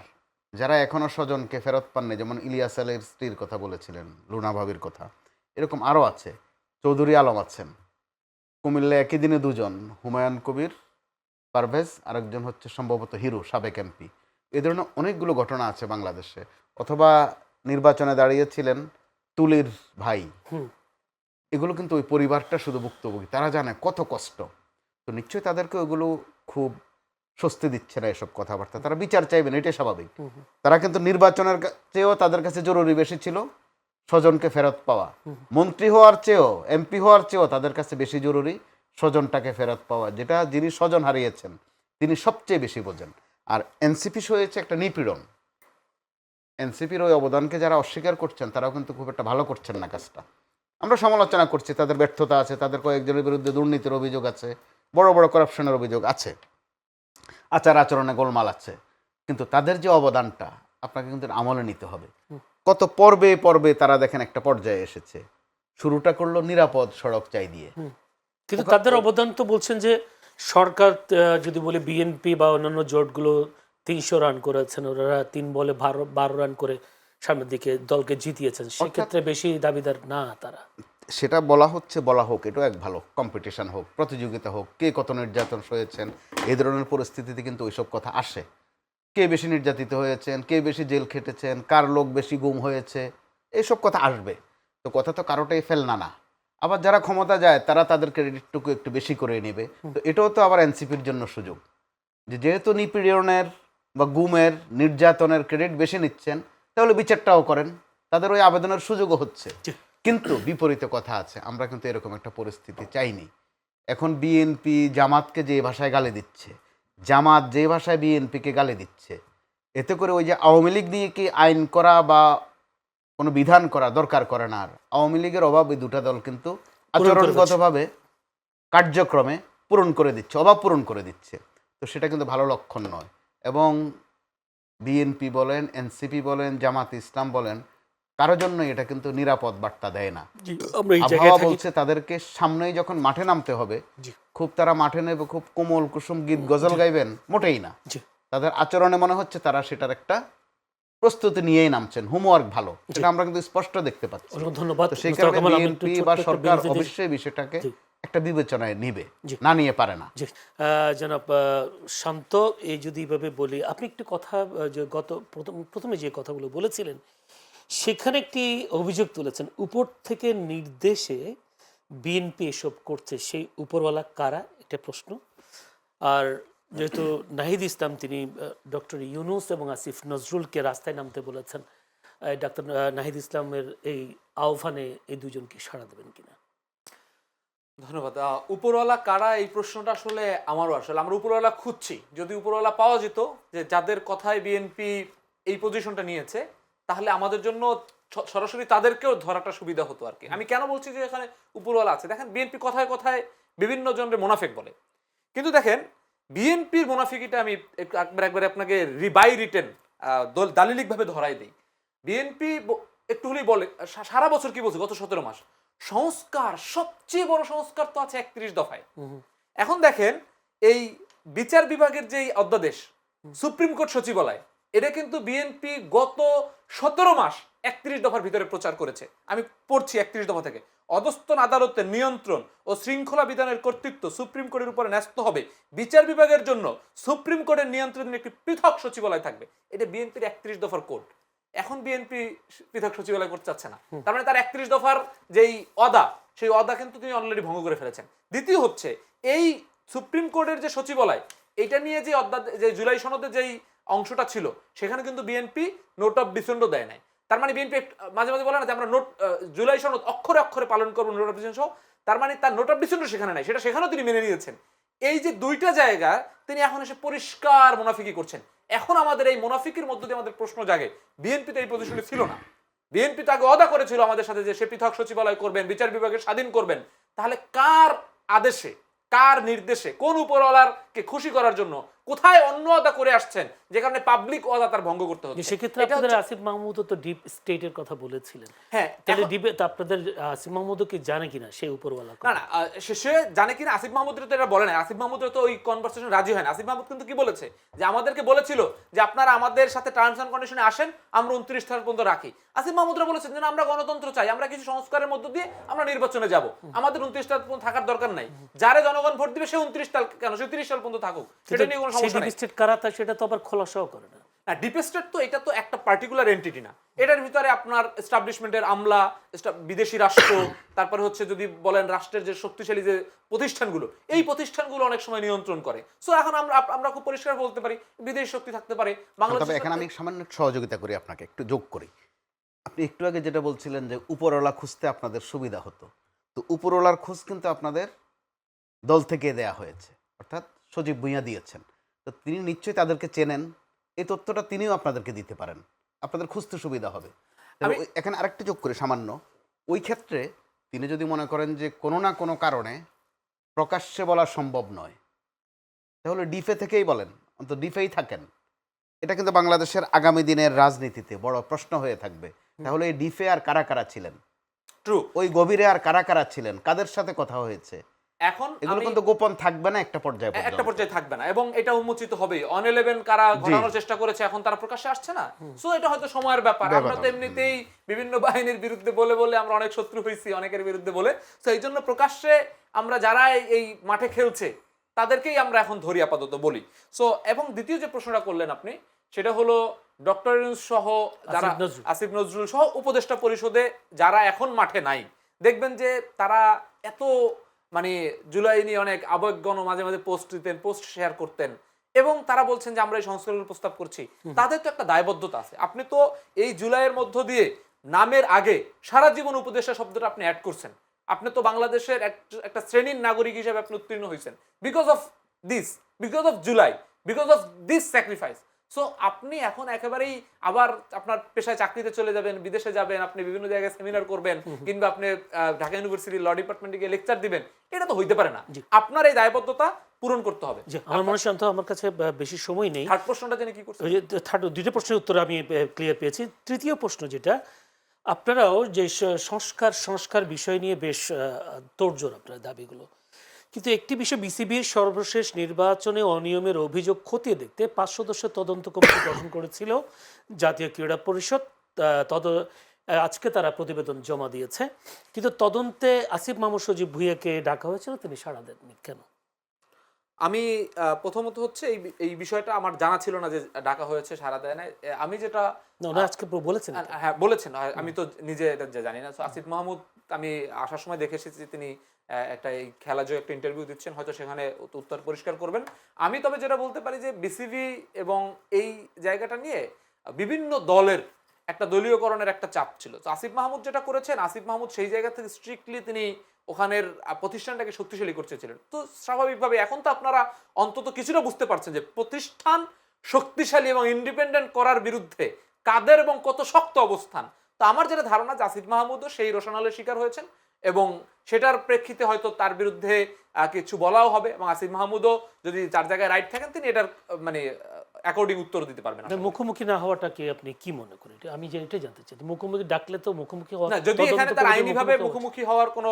যারা এখনো স্বজনকে ফেরত পাননি, যেমন ইলিয়াস আলীর স্ত্রীর কথা বলেছিলেন, লুনা ভাবির কথা, এরকম আরো আছে, চৌধুরী আলম আছেন, কুমিল্লা একই দিনে 2 জন, হুমায়ুন কবির পারভেজ, আরেকজন হচ্ছে সম্ভবত হিরু, সাবেক এমপি। এই ধরনের অনেকগুলো ঘটনা আছে বাংলাদেশে। অথবা নির্বাচনে দাঁড়িয়েছিলেন তুলির ভাই, এগুলো কিন্তু ওই পরিবারটা শুধু ভুক্তভোগী, তারা জানে কত কষ্ট। তো নিশ্চয়ই তাদেরকে ওগুলো খুব স্বস্তি দিচ্ছে না এসব কথাবার্তা, তারা বিচার চাইবেন, এটাই স্বাভাবিক। তারা কিন্তু নির্বাচনের চেয়েও তাদের কাছে জরুরি বেশি ছিল স্বজনকে ফেরত পাওয়া, মন্ত্রী হওয়ার চেয়েও, এমপি হওয়ার চেয়েও তাদের কাছে বেশি জরুরি স্বজনটাকে ফেরত পাওয়া, যেটা যিনি স্বজন হারিয়েছেন তিনি সবচেয়ে বেশি বোঝেন। আর এনসিপি হয়েছে একটা নিপীড়ন। এনসিপির ওই অবদানকে যারা অস্বীকার করছেন তারাও কিন্তু খুব একটা ভালো করছেন না কাজটা। আমরা সমালোচনা করছি, তাদের ব্যর্থতা আছে, তাদের কয়েকজনের বিরুদ্ধে দুর্নীতির অভিযোগ আছে, বড় বড় করাপশনের অভিযোগ আছে, আচার আচরণে গোলমাল আছে, কিন্তু তাদের যে অবদানটা আপনাকে কিন্তু আমলে নিতে হবে। কত পর্বে পর্বে তারা দেখেন একটা পর্যায়ে এসেছে, শুরুটা করলো নিরাপদ সড়ক চাই দিয়ে, কিন্তু তাদের অবদান তো বলছেন যে সরকার, যদি বলে বিএনপি বা অন্যান্য জোটগুলো 300 রান করেছেন, ওরা 3 বলে 12 রান করে সামনের দিকে দলকে জিতিয়েছেন, সেক্ষেত্রে বেশি দাবিদার না তারা। সেটা বলা হচ্ছে, বলা হোক, এটাও এক ভালো কম্পিটিশন হোক, প্রতিযোগিতা হোক, কে কত নির্যাতন হয়েছেন, এই ধরনের পরিস্থিতিতে কিন্তু ওইসব কথা আসে। কে বেশি নির্যাতিত হয়েছেন, কে বেশি জেল খেটেছেন, কার লোক বেশি গুম হয়েছে, এইসব কথা আসবে। তো কথা তো কারোটাই ফেলনা না। আবার যারা ক্ষমতা যায় তারা তাদের ক্রেডিটটুকু একটু বেশি করে নেবে। তো এটাও তো আবার এনসিপির জন্য সুযোগ, যে যেহেতু নিপীড়নের বা গুমের নির্যাতনের ক্রেডিট বেশি নিচ্ছেন, তাহলে বিচারটাও করেন, তাদের ওই আবেদনের সুযোগও হচ্ছে। কিন্তু বিপরীতে কথা আছে, আমরা কিন্তু এরকম একটা পরিস্থিতি চাইনি। এখন বিএনপি জামাতকে যে ভাষায় গালি দিচ্ছে, জামাত যে ভাষায় বিএনপিকে গালি দিচ্ছে, এতে করে ওই যে আওয়ামী লীগ দিয়ে কি আইন করা বা কোনো বিধান করা দরকার করে না। আর আওয়ামী লীগের অভাব এই দুটা দল কিন্তু আচরণগতভাবে কার্যক্রমে পূরণ করে দিচ্ছে, অভাব পূরণ করে দিচ্ছে। তো সেটা কিন্তু ভালো লক্ষণ নয়। এবং বিএনপি বলেন, এনসিপি বলেন, জামাত ইসলাম বলেন, কারোর জন্য এটা কিন্তু নিরাপদ বার্তা দেয় না। জি, আমরা এই জায়গায় আবহাওয়া থাকি। বলছে তাদেরকে সামনেই যখন মাঠে নামতে হবে, জি খুব তারা মাঠে নেবে, খুব কোমল কুসুম গীত গজল গাইবেন, মোটেই না। জি তাদের আচরণে মনে হচ্ছে তারা সেটার একটা প্রস্তুতি নিয়েই নামছেন, হোমওয়ার্ক ভালো, সেটা আমরা কিন্তু স্পষ্ট দেখতে পাচ্ছি। অসংখ্য ধন্যবাদ তো সেই মোস্তফা কারণে কামাল। আমি একটু বিএনপি ছোট্ট বা একটা সরকার বিরতি দিই। অবশ্যই বিষয়টাকে জি। একটা বিবেচনায় নিবে, জি। না নিয়ে পারে না। জি জনাব শান্ত, এই যদি এভাবে বলি, আপনি একটি কথা যে প্রথমে যে কথাগুলো বলেছিলেন সেখানে একটি অভিযোগ তুলেছেন, উপর থেকে নির্দেশে বিএনপি এসব করছে, সেই উপরওয়ালা কারা, এটা প্রশ্ন। আর যেহেতু নাহিদ ইসলাম তিনি ডক্টর ইউনূস এবং আসিফ নজরুলকে রাস্তায় নামতে বলেছেন, ডাক্তার নাহিদ ইসলামের এই আহ্বানে এই দুজনকে সাড়া দেবেন কিনা? ধন্যবাদ। উপরওয়ালা কারা, এই প্রশ্নটা আসলে আমারও, আসলে আমরা উপরওয়ালা খুঁজছি। যদি উপরওয়ালা পাওয়া যেত যে যাদের কথায় বিএনপি এই পজিশনটা নিয়েছে, তাহলে আমাদের জন্য সরাসরি তাদেরকেও ধরাটা সুবিধা হতো আর কি। আমি কেন বলছি যে এখানে উপরওয়ালা আছে, দেখেন বিএনপি কথায় কথায় বিভিন্ন জনের মোনাফেক বলে, কিন্তু দেখেন বিএনপির মোনাফিকিটা আমি একবার আপনাকে বাই রিটেন দালিলিকভাবে ধরাই দিই। বিএনপি একটু হলেই বলে সারা বছর কি বলছে, গত 17 মাস সংস্কার, সবচেয়ে বড় সংস্কার তো আছে 31 দফায়। এখন দেখেন এই বিচার বিভাগের যেই অধ্যাদেশ, সুপ্রিম কোর্ট সচিবালয়, এটা কিন্তু বিএনপি গত 17 মাস 31 দফার ভিতরে প্রচার করেছে। আমি পড়ছি 31 দফা থেকে, অধস্তন আদালতের নিয়ন্ত্রণ ও শৃঙ্খলা বিধানের কর্তৃত্ব সুপ্রিম কোর্টের উপরে ন্যস্ত হবে। বিচার বিভাগের জন্য সুপ্রিম কোর্টের নিয়ন্ত্রণে একটি পৃথক সচিবালয় থাকবে। এটা বিএনপির 31 দফার কোড। এখন বিএনপি পৃথক সচিবালয় করতে চাচ্ছে না, তার মানে তার 31 দফার যেই অদা, সেই অদা কিন্তু তিনি অলরেডি ভঙ্গ করে ফেলেছেন। দ্বিতীয় হচ্ছে এই সুপ্রিম কোর্টের যে সচিবালয়, এটা নিয়ে যে জুলাই সনদের যেই অংশটা ছিল, সেখানে কিন্তু বিএনপি নোট অফ ডিসেন্টও দেয় নাই। তার মানে বিএনপি মাঝে মাঝে বলে না যে আমরা জুলাই সনদ অক্ষরে অক্ষরে পালন করবো, নোট অফ ডিসেন্ট সহ, তার মানে তার নোট অফ ডিসেন্টও সেখানে নাই, সেটা সেখানেও তিনি মেনে নিয়েছেন। এই যে দুইটা জায়গা তিনি এখন এসে পরিষ্কার মুনাফিকি করছেন। এখন আমাদের এই মুনাফিকির মধ্য দিয়ে আমাদের প্রশ্ন জাগে, বিএনপি তো এই পজিশনে ছিল না। বিএনপি তো আগে ওয়াদা করেছিল আমাদের সাথে যে সে পৃথক সচিবালয় করবেন, বিচার বিভাগে স্বাধীন করবেন। তাহলে কার আদেশে, কার নির্দেশে, কোন উপরওয়ালারকে খুশি করার জন্য কোথায় অন্য ওয়াদা করে আসছেন, যে কারণে পাবলিক ওয়াদা তার ভঙ্গ করতে হচ্ছে? সেক্ষেত্রে আপনাদের আসিফ মাহমুদও তো ডিপ স্টেটের কথা বলেছিলেন। হ্যাঁ, তাহলে ডিপে তো আপনাদের আসিফ মাহমুদও কি জানে কিনা সেই উপরওয়ালা? না না, সে জানে কিনা আসিফ মাহমুদের তো এটা বলে না। আসিফ মাহমুদের তো ওই কনভারসেশন রাজি হয় না। আসিফ মাহমুদ কিন্তু কি বলেছে, যে আমাদেরকে বলেছিল যে আপনারা আমাদের সাথে টার্মস এন্ড কন্ডিশনে আসেন, আমরা 29 তারিখ পর্যন্ত রাখি। আসিফ মাহমুদরা বলেছেন যে আমরা গণতন্ত্র চাই, আমরা কিছু সংস্কারের মধ্য দিয়ে আমরা নির্বাচনে যাব, আমাদের 29 তারিখ পর্যন্ত থাকার দরকার নাই। যারে জনগণ ভোট দিবে সে 29 তারিখ কেন, সে 30 সাল পর্যন্ত থাকুক, সেটা নিয়ে কোনো সমস্যা নেই। স্টেট কারা সেটা তো আবার খোলাসাও করে না। ডিপ স্টেট তো এটা তো একটা পার্টিকুলার এন্টিটি না, এটার ভিতরে আপনার এস্টাবলিশমেন্টের আমলা, বিদেশি রাষ্ট্র, তারপরে হচ্ছে যদি বলেন রাষ্ট্রের যে শক্তিশালী যে প্রতিষ্ঠানগুলো, এই প্রতিষ্ঠানগুলো অনেক সময় নিয়ন্ত্রণ করে। সো এখন আমরা খুব পরিষ্কার বলতে পারি বিদেশি শক্তি থাকতে পারে বাংলাদেশ। তবে এখানে আমি সামান্য সহযোগিতা করি, আপনাকে একটু যোগ করি। আপনি একটু আগে যেটা বলছিলেন যে উপরওয়ালা খুঁজতে আপনাদের সুবিধা হতো, তো উপরওয়ালার খোঁজ কিন্তু আপনাদের দল থেকে দেয়া হয়েছে, অর্থাৎ সজীব ভুঁইয়া দিয়েছেন। তো তিনি নিশ্চয়ই তাদেরকে চেনেন, এই তথ্যটা তিনিও আপনাদেরকে দিতে পারেন, আপনাদের খুঁজতে সুবিধা হবে। এখানে আরেকটা যোগ করে সামান্য, ওই ক্ষেত্রে তিনি যদি মনে করেন যে কোনো না কোনো কারণে প্রকাশ্যে বলা সম্ভব নয়, তাহলে ডিফে থেকেই বলেন, অন্তত ডিফেই থাকেন। এটা কিন্তু বাংলাদেশের আগামী দিনের রাজনীতিতে বড় প্রশ্ন হয়ে থাকবে। তাহলে এই ডিফে আর কারা কারা ছিলেন, ট্রু, ওই গভীরে আর কারা কারা ছিলেন, কাদের সাথে কথা হয়েছে, এখন এগুলো কিন্তু গোপন থাকবে না একটা পর্যায়ে থাকবে না, এবং এটা উন্মোচিত হবে। অন 11 কারা ঘটানোর চেষ্টা করেছে, এখন তারা প্রকাশ্যে আসছে না। সো এটা হয়তো সময়ের ব্যাপার। আমরা তো এমনিতেই বিভিন্ন বাহিনীর বিরুদ্ধে বলে বলে আমরা অনেক শত্রু হয়েছি, অনেকের বিরুদ্ধে বলে। সো এই জন্য প্রকাশ্যে আমরা যারা এই মাঠে খেলছে তাদেরকেই আমরা এখন ধরি আপাতত বলি। সো এবং দ্বিতীয় যে প্রশ্নটা করলেন আপনি, সেটা হলো ডক্টর ইউনূস সহ যারা, আসিফ নজরুল সহ উপদেষ্টা পরিষদে যারা এখন মাঠে নাই, দেখবেন যে তারা এত মানে জুলাই নিয়ে অনেক আবেগঘন মাঝে মাঝে পোস্ট দিতেন, পোস্ট শেয়ার করতেন, এবং তারা বলছেন যে আমরা এই সংস্কারের প্রস্তাব করছি। তাদের তো একটা দায়বদ্ধতা আছে। আপনি তো এই জুলাইয়ের মধ্য দিয়ে নামের আগে সারা জীবন উপদেষ্টা শব্দটা আপনি অ্যাড করছেন। আপনি তো বাংলাদেশের একটা শ্রেণীর নাগরিক হিসেবে আপনি উত্তীর্ণ হয়েছেন because of this, because of July, because of this sacrifice. So আপনি এখন একেবারেই আবার আপনার পেশায় চাকরিতে চলে যাবেন, বিদেশে যাবেন, আপনি বিভিন্ন জায়গায় সেমিনার করবেন, কিংবা আপনি ঢাকা ইউনিভার্সিটির ল ডিপার্টমেন্টে গিয়ে লেকচার দিবেন, এটা তো হইতে পারে না। আপনার এই দায়বদ্ধতা পূরণ করতে হবে। আমার মনে শান্ত, আমার কাছে বেশি সময় নেই। থার্ড প্রশ্নটা জেনে কি করছেন? দুইটা প্রশ্নের উত্তর আমি ক্লিয়ার পেয়েছি। তৃতীয় প্রশ্ন যেটা, আপনারাও যে সংস্কার সংস্কার বিষয় নিয়ে বেশ তোড়জোড় আপনার দাবিগুলো, কিন্তু একটি বিষয়, বিসিবির সর্বশেষ নির্বাচনে অনিয়মের অভিযোগ খতিয়ে দেখতে 5 সদস্যের তদন্ত কমিটি গঠন করেছিল জাতীয় ক্রীড়া পরিষদ। আজকে তারা প্রতিবেদন জমা দিয়েছে, কিন্তু তদন্তে আসিফ মাহমুদ সজীব ভুঁইয়াকে ডাকা হয়েছিল, তিনি সাড়া দেননি কেন? আমি প্রথমত হচ্ছে এই বিষয়টা আমার জানা ছিল না যে ডাকা হয়েছে, সারা দেয় না। আমি যেটা না, ওরা আজকে বলেছেন। হ্যাঁ বলেছেন, আমি তো নিজে এটা জানি না। তো আসিফ মাহমুদ আমি আসার সময় দেখে এসেছি তিনি একটা এই খেলাজয় একটা ইন্টারভিউ দিচ্ছেন, হয়তো সেখানে উত্তর পরিষ্কার করবেন। আমি তবে যেটা বলতে পারি যে বিসিবি এবং এই জায়গাটা নিয়ে বিভিন্ন দলের একটা দলীয়করণের একটা চাপ ছিল। তো আসিফ মাহমুদ যেটা করেছেন, আসিফ মাহমুদ সেই জায়গা থেকে স্ট্রিক্টলি তিনি ওখানের প্রতিষ্ঠানটাকে শক্তিশালী করতে চেয়েছিলেন। তো স্বাভাবিকভাবে এখন তো আপনারা অন্তত কিছুটা বুঝতে পারছেন যে প্রতিষ্ঠান শক্তিশালী এবং ইন্ডিপেন্ডেন্ট করার বিরুদ্ধে কাদের এবং কত শক্ত অবস্থান। তো আমার যেটা ধারণা যে আসিফ মাহমুদও সেই রোশনালের শিকার হয়েছেন এবং সেটার প্রেক্ষিতে হয়তো তার বিরুদ্ধে কিছু বলাও হবে, এবং আসিফ মাহমুদও যদি যার জায়গায় রাইট থাকেন তিনি এটার মানে অ্যাকর্ডিং উত্তর দিতে পারবেন। মুখোমুখি না হওয়াটাকে আপনি কি মনে করেন? আমি যে এটাই জানতে চাই, মুখোমুখি ডাকলে তো মুখোমুখি হওয়া, না, যদি এখানে তার আইনিভাবে মুখোমুখি হওয়ার কোনো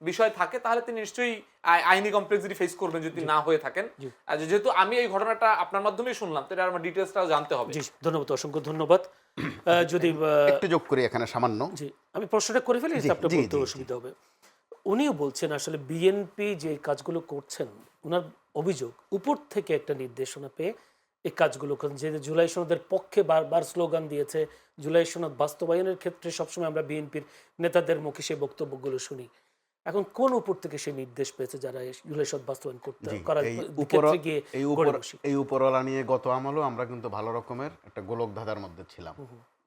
বিষয় থাকে তাহলে তিনি নিশ্চয়ই আইনি কমপ্লেক্সিটি ফেস করবেন যদি না হয়ে থাকেন। যেহেতু আমি এই ঘটনাটা আপনার মাধ্যমেই শুনলাম, তো এটা আমার ডিটেইলসটাও জানতে হবে। জি, ধন্যবাদ, অসংখ্য ধন্যবাদ। যদি একটু যোগ করি এখানে সামান্য। জি, আমি প্রশ্নটা করে ফেলি, আপনার বলতে অসুবিধা হবে। উনিও বলছেন আসলে বিএনপি যে কাজগুলো করছেন, ওনার অভিযোগ উপর থেকে একটা নির্দেশনা পেয়ে এই কাজগুলো করেন। যে জুলাই সনদের পক্ষে বারবার স্লোগান দিয়েছে, জুলাই সনদ বাস্তবায়নের ক্ষেত্রে সবসময় আমরা বিএনপির নেতাদের মুখে সেই বক্তব্যগুলো শুনি। এখন কোন উপর থেকে সেই নির্দেশ পেয়েছে যারা জুলাই সনদ বাস্তবায়ন করতে করার ক্ষেত্রে গিয়ে এই উপরওয়ালা নিয়ে গত আমলও আমরা কিন্তু ভালো রকমের একটা গোলক ধাঁধার মধ্যে ছিলাম।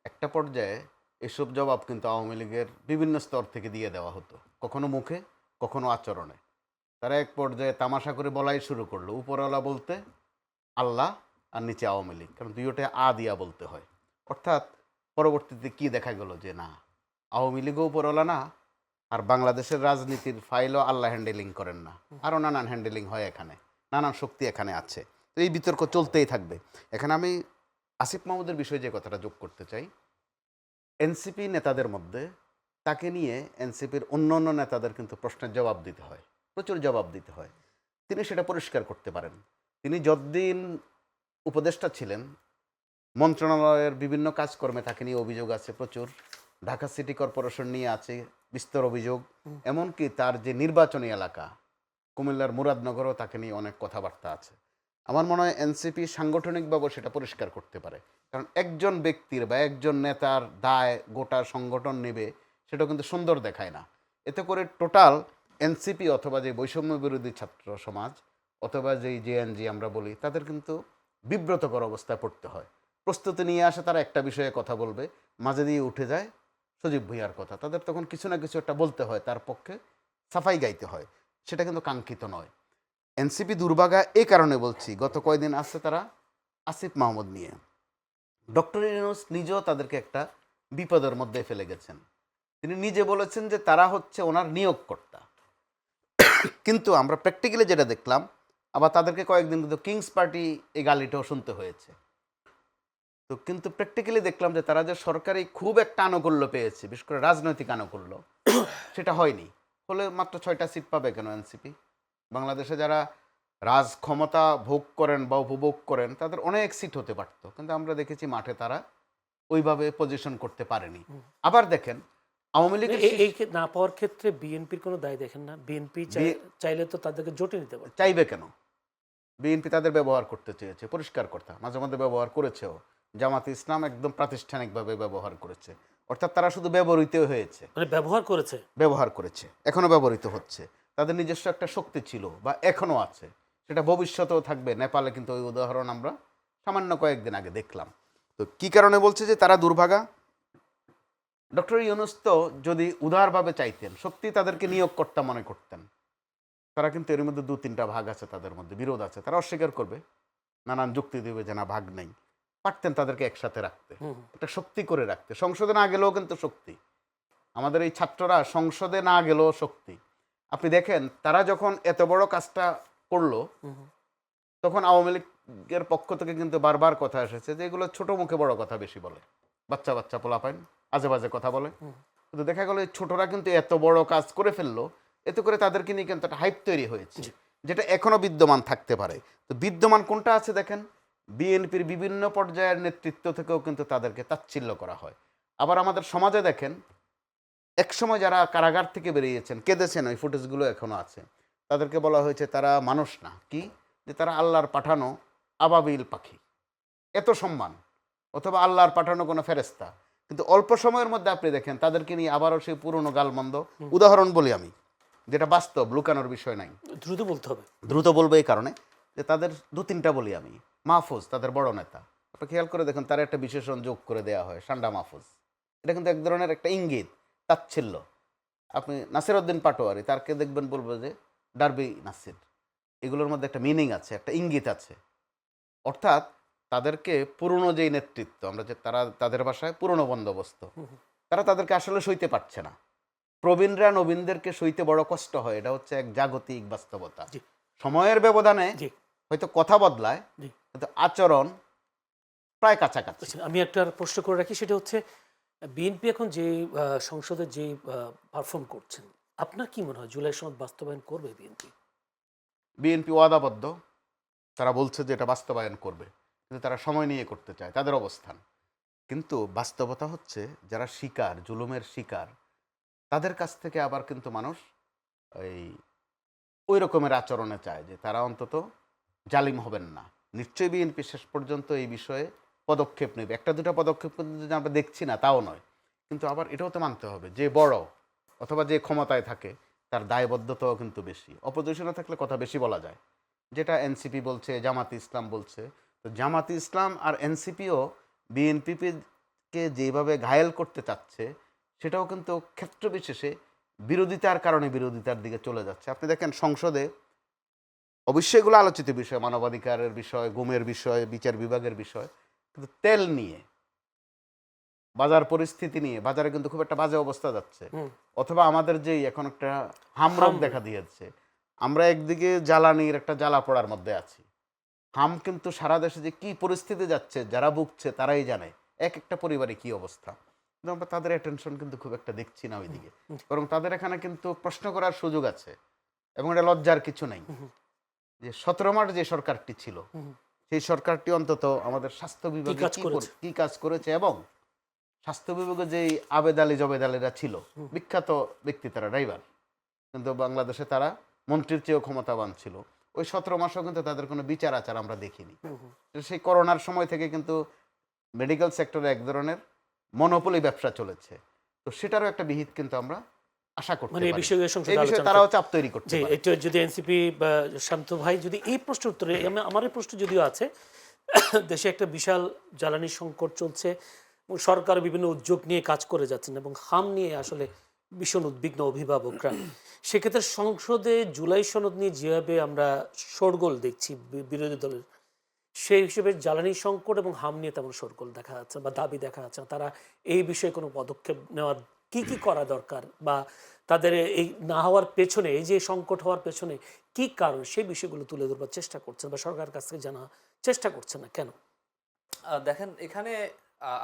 একটা পর্যায়ে এসব জবাব কিন্তু আওয়ামী লীগের বিভিন্ন স্তর থেকে দিয়ে দেওয়া হতো, কখনো মুখে কখনো আচরণে। তারা এক পর্যায়ে তামাশা করে বলাই শুরু করলো, উপরওয়ালা বলতে আল্লাহ আর নিচে আওয়ামী লীগ, কারণ দুইটা দিয়া বলতে হয়। অর্থাৎ পরবর্তীতে কি দেখা গেল যে না, আওয়ামী লীগও উপরওয়ালা না, আর বাংলাদেশের রাজনীতির ফাইলও আল্লাহ হ্যান্ডেলিং করেন না, আরও নানান হ্যান্ডেলিং হয়, এখানে নানান শক্তি এখানে আছে। তো এই বিতর্ক চলতেই থাকবে। এখানে আমি আসিফ মাহমুদের বিষয়ে যে কথাটা যোগ করতে চাই, এনসিপি নেতাদের মধ্যে তাকে নিয়ে এনসিপির অন্য অন্য নেতাদের কিন্তু প্রশ্নের জবাব দিতে হয়, প্রচুর জবাব দিতে হয়। তিনি সেটা পরিষ্কার করতে পারেন। তিনি যতদিন উপদেষ্টা ছিলেন, মন্ত্রণালয়ের বিভিন্ন কাজকর্মে তাকে নিয়ে অভিযোগ আছে প্রচুর। ঢাকা সিটি কর্পোরেশন নিয়ে আছে বিস্তর অভিযোগ, এমনকি তার যে নির্বাচনী এলাকা কুমিল্লার মুরাদনগরও তাকে নিয়ে অনেক কথাবার্তা আছে। আমার মনে হয় এনসিপি সাংগঠনিকভাবে সেটা পরিষ্কার করতে পারে, কারণ একজন ব্যক্তির বা একজন নেতার দায় গোটা সংগঠন নেবে, সেটা কিন্তু সুন্দর দেখায় না। এতে করে টোটাল এনসিপি অথবা যে বৈষম্য বিরোধী ছাত্র সমাজ অথবা যেই জেএনজি আমরা বলি, তাদের কিন্তু বিব্রতকর অবস্থায় পড়তে হয়। প্রস্তুতি নিয়ে আসে তারা একটা বিষয়ে কথা বলবে, মাঝে দিয়ে উঠে যায় সজীব ভুঁইয়ার কথা, তাদের তখন কিছু না কিছু একটা বলতে হয়, তার পক্ষে সাফাই গাইতে হয়, সেটা কিন্তু কাঙ্ক্ষিত নয়। এনসিপি দুর্ভাগা এই কারণে বলছি, গত কয়দিন আসছে তারা আসিফ মাহমুদ নিয়ে, ডক্টর ইউনূস নিজেও তাদেরকে একটা বিপদের মধ্যে ফেলে গেছেন। তিনি নিজে বলেছেন যে তারা হচ্ছে ওনার নিয়োগকর্তা, কিন্তু আমরা প্র্যাকটিক্যালি যেটা দেখলাম, আবার তাদেরকে কয়েকদিন কিন্তু কিংস পার্টি এই গালিটাও শুনতে হয়েছে। তো কিন্তু প্র্যাকটিক্যালি দেখলাম যে তারা যে সরকারি খুব একটা আনুকূল্য পেয়েছে, বিশেষ করে রাজনৈতিক আনুকূল্য, সেটা হয়নি। ফলে মাত্র 6টা সিট পাবে কেন এনসিপি? বাংলাদেশে যারা রাজ ক্ষমতা ভোগ করেন বা উপভোগ করেন তাদের অনেক সিট হতে পারত, কিন্তু আমরা দেখেছি মাঠে তারা ওইভাবে পজিশন করতে পারেনি। আবার দেখেন আওয়ামী লীগের এই না পাওয়ার ক্ষেত্রে বিএনপির কোনো দায় দেখেন না? বিএনপি চাইলে তো তাদেরকে জোটে নিতে পারে। চাইবে কেন? বিএনপি তাদের ব্যবহার করতে চেয়েছে, পরিষ্কার কথা, মাঝে মধ্যে ব্যবহার করেছেও। জামাতে ইসলাম একদম প্রাতিষ্ঠানিকভাবে ব্যবহার করেছে, অর্থাৎ তারা শুধু ব্যবহৃত হয়েছে, মানে ব্যবহার করেছে, এখনো ব্যবহৃত হচ্ছে। তাদের নিজস্ব একটা শক্তি ছিল বা এখনো আছে, সেটা ভবিষ্যতেও থাকবে। নেপালে কিন্তু ওই উদাহরণ আমরা সামান্য কয়েকদিন আগে দেখলাম। তো কি কারণে বলছে যে তারা দুর্ভাগা? ডক্টর ইউনূস তো যদি উদারভাবে চাইতেন, সত্যি তাদেরকে নিয়োগকর্তা মনে করতেন, তারা কিন্তু এর মধ্যে 2-3টা ভাগ আছে, তাদের মধ্যে বিরোধ আছে, তারা অস্বীকার করবে, নানান যুক্তি দেবে যে না ভাগ নেই। পারতেন তাদেরকে একসাথে রাখতে, একটা শক্তি করে রাখতে। সংসদে না গেলেও কিন্তু শক্তি, আমাদের এই ছাত্ররা সংসদে না গেলেও শক্তি। আপনি দেখেন তারা যখন এত বড় কাজটা করলো, তখন আওয়ামী লীগের পক্ষ থেকে কিন্তু বারবার কথা এসেছে যে এগুলো ছোট মুখে বড় কথা বেশি বলে, বাচ্চা বাচ্চা পোলাপাইন আজে বাজে কথা বলে। কিন্তু দেখা গেল এই ছোটরা কিন্তু এত বড় কাজ করে ফেললো, এতে করে তাদেরকে নিয়ে কিন্তু একটা হাইপ তৈরি হয়েছে, যেটা এখনো বিদ্যমান থাকতে পারে। তো বিদ্যমান কোনটা আছে দেখেন, বিএনপির বিভিন্ন পর্যায়ের নেতৃত্ব থেকেও কিন্তু তাদেরকে তাচ্ছিল্য করা হয়। আবার আমাদের সমাজে দেখেন, একসময় যারা কারাগার থেকে বেরিয়েছেন, কেঁদেছেন, ওই ফুটেজগুলো এখনো আছে, তাদেরকে বলা হয়েছে তারা মানুষ না, কি যে তারা আল্লাহর পাঠানো আবাবিল পাখি, এত সম্মান, অথবা আল্লাহর পাঠানো কোনো ফেরেস্তা। কিন্তু অল্প সময়ের মধ্যে আপনি দেখেন তাদেরকে নিয়ে আবারও সেই পুরনো গালমন্দ। উদাহরণ বলি আমি, যেটা বাস্তব, লুকানোর বিষয় নাই, দ্রুত বলতে হবে। দ্রুত বলবো এই কারণে যে তাদের দু তিনটা বলি আমি। মাহফুজ তাদের বড় নেতা, আপনি খেয়াল করে দেখুন তার একটা বিশেষণ যোগ করে দেওয়া হয়, সান্ডা মাহফুজ। এটা কিন্তু এক ধরনের একটা ইঙ্গিত, তাচ্ছিল্য। আপনি নাসির উদ্দিন পাটোয়ারি, তারকে দেখবেন বলবো যে ডারবি নাসির। এগুলোর মধ্যে একটা মিনিং আছে, একটা ইঙ্গিত আছে। অর্থাৎ তাদেরকে পুরনো যেই নেতৃত্ব, আমরা যে তারা তাদের ভাষায় পুরনো বন্দোবস্ত, তারা তাদেরকে আসলে সইতে পারছে না। প্রবীণরা নবীনদেরকে সইতে বড় কষ্ট হয়, এটা হচ্ছে এক জাগতিক বাস্তবতা। জি। সময়ের ব্যবধানে জি হয়তো কথা বদলায়, জি। কিন্তু আচরণ প্রায় কাছাকাছি। আচ্ছা, আমি একটা প্রশ্ন করে রাখি, সেটা হচ্ছে বিএনপি এখন যে সংসদে যে পারফর্ম করছেন, আপনার কি মনে হয় জুলাই সনদ বাস্তবায়ন করবে বিএনপি? বিএনপি ওয়াদাবদ্ধ, তারা বলছে যে এটা বাস্তবায়ন করবে, কিন্তু তারা সময় নিয়ে করতে চায়, তাদের অবস্থান। কিন্তু বাস্তবতা হচ্ছে যারা শিকার, জুলুমের শিকার, তাদের কাছ থেকে আবার কিন্তু মানুষ ওই রকমের আচরণে চায় যে তারা অন্তত জালিম হবেন না। নিশ্চয়ই বিএনপি শেষ পর্যন্ত এই বিষয়ে পদক্ষেপ নেবে। একটা দুটো পদক্ষেপ কিন্তু যে আমরা দেখছি না তাও নয়, কিন্তু আবার এটাও তো মানতে হবে যে বড় অথবা যে ক্ষমতায় থাকে তার দায়বদ্ধতাও কিন্তু বেশি। অপোজিশনে থাকলে কথা বেশি বলা যায়, যেটা এনসিপি বলছে, জামাতি ইসলাম বলছে। তো জামাতি ইসলাম আর এনসিপিও বিএনপিকে যেভাবে ঘায়েল করতে চাচ্ছে, সেটাও কিন্তু ক্ষেত্র বিশেষে বিরোধিতার কারণে বিরোধিতার দিকে চলে যাচ্ছে। আপনি দেখেন সংসদে অবশ্যই এগুলো আলোচিত বিষয়, মানবাধিকারের বিষয়, গুমের বিষয়, বিচার বিভাগের বিষয়, কিন্তু তেল নিয়ে, বাজার পরিস্থিতি নিয়ে, বাজারে কিন্তু খুব একটা বাজে অবস্থা যাচ্ছে। অথবা আমাদের যেই এখন একটা হামরোগ দেখা দিয়েছে, আমরা একদিকে জ্বালানির একটা জ্বালা পড়ার মধ্যে আছি। হাম কিন্তু সারা দেশে যে কি পরিস্থিতি যাচ্ছে, যারা ভুগছে তারাই জানে এক একটা পরিবারে কি অবস্থা। কিন্তু আমরা তাদের অ্যাটেনশন কিন্তু খুব একটা দেখছি না ওইদিকে, বরং তাদের এখানে কিন্তু প্রশ্ন করার সুযোগ আছে। এবং এটা লজ্জার কিছু নেই যে 17 মার্চ যে সরকারটি ছিল, সেই সরকারটি অন্তত আমাদের স্বাস্থ্য বিভাগে কি কাজ করেছে, এবং স্বাস্থ্য বিভাগে যেই আবেদ আলী জবেদ আলীরা ছিল, বিখ্যাত ব্যক্তি, তারা ড্রাইভার, কিন্তু বাংলাদেশে তারা মন্ত্রীর চেয়েও ক্ষমতাবান ছিল। ওই 17 মাসেও কিন্তু তাদের কোনো বিচার আচার আমরা দেখিনি। সেই করোনার সময় থেকে কিন্তু মেডিকেল সেক্টরে এক ধরনের মনোপলি ব্যবসা চলেছে। তো সেটারও একটা বিহিত কিন্তু আমরা আশা করতে পারি। এই বিষয়ে তারাও চাপ তৈরি করছে। একটু যদি এনসিপি বা শান্ত ভাই যদি এই প্রশ্নের উত্তরে, আমার এই প্রশ্ন যদিও আছে, দেশে একটা বিশাল জ্বালানি সংকট চলছে এবং সরকার বিভিন্ন উদ্যোগ নিয়ে কাজ করে যাচ্ছেন এবং হাম নিয়ে আসলে ভীষণ উদ্বিগ্ন অভিভাবকরা। সেক্ষেত্রে সংসদে জুলাই সনদ নিয়ে যেভাবে আমরা শোরগোল দেখছি বিরোধী দলের, সেই হিসেবে জ্বালানি সংকট এবং হাম নিয়ে তেমন শোরগোল দেখা যাচ্ছে বা দাবি দেখা যাচ্ছে না। তারা এই বিষয়ে কোনো পদক্ষেপ নেওয়ার কি করা দরকার, বা তাদের এই না হওয়ার পেছনে, এই যে সংকট হওয়ার পেছনে কি কারণ, সেই বিষয়গুলো তুলে ধরবার চেষ্টা করছেন বা সরকারের কাছ থেকে জানা চেষ্টা করছে না কেন? দেখেন, এখানে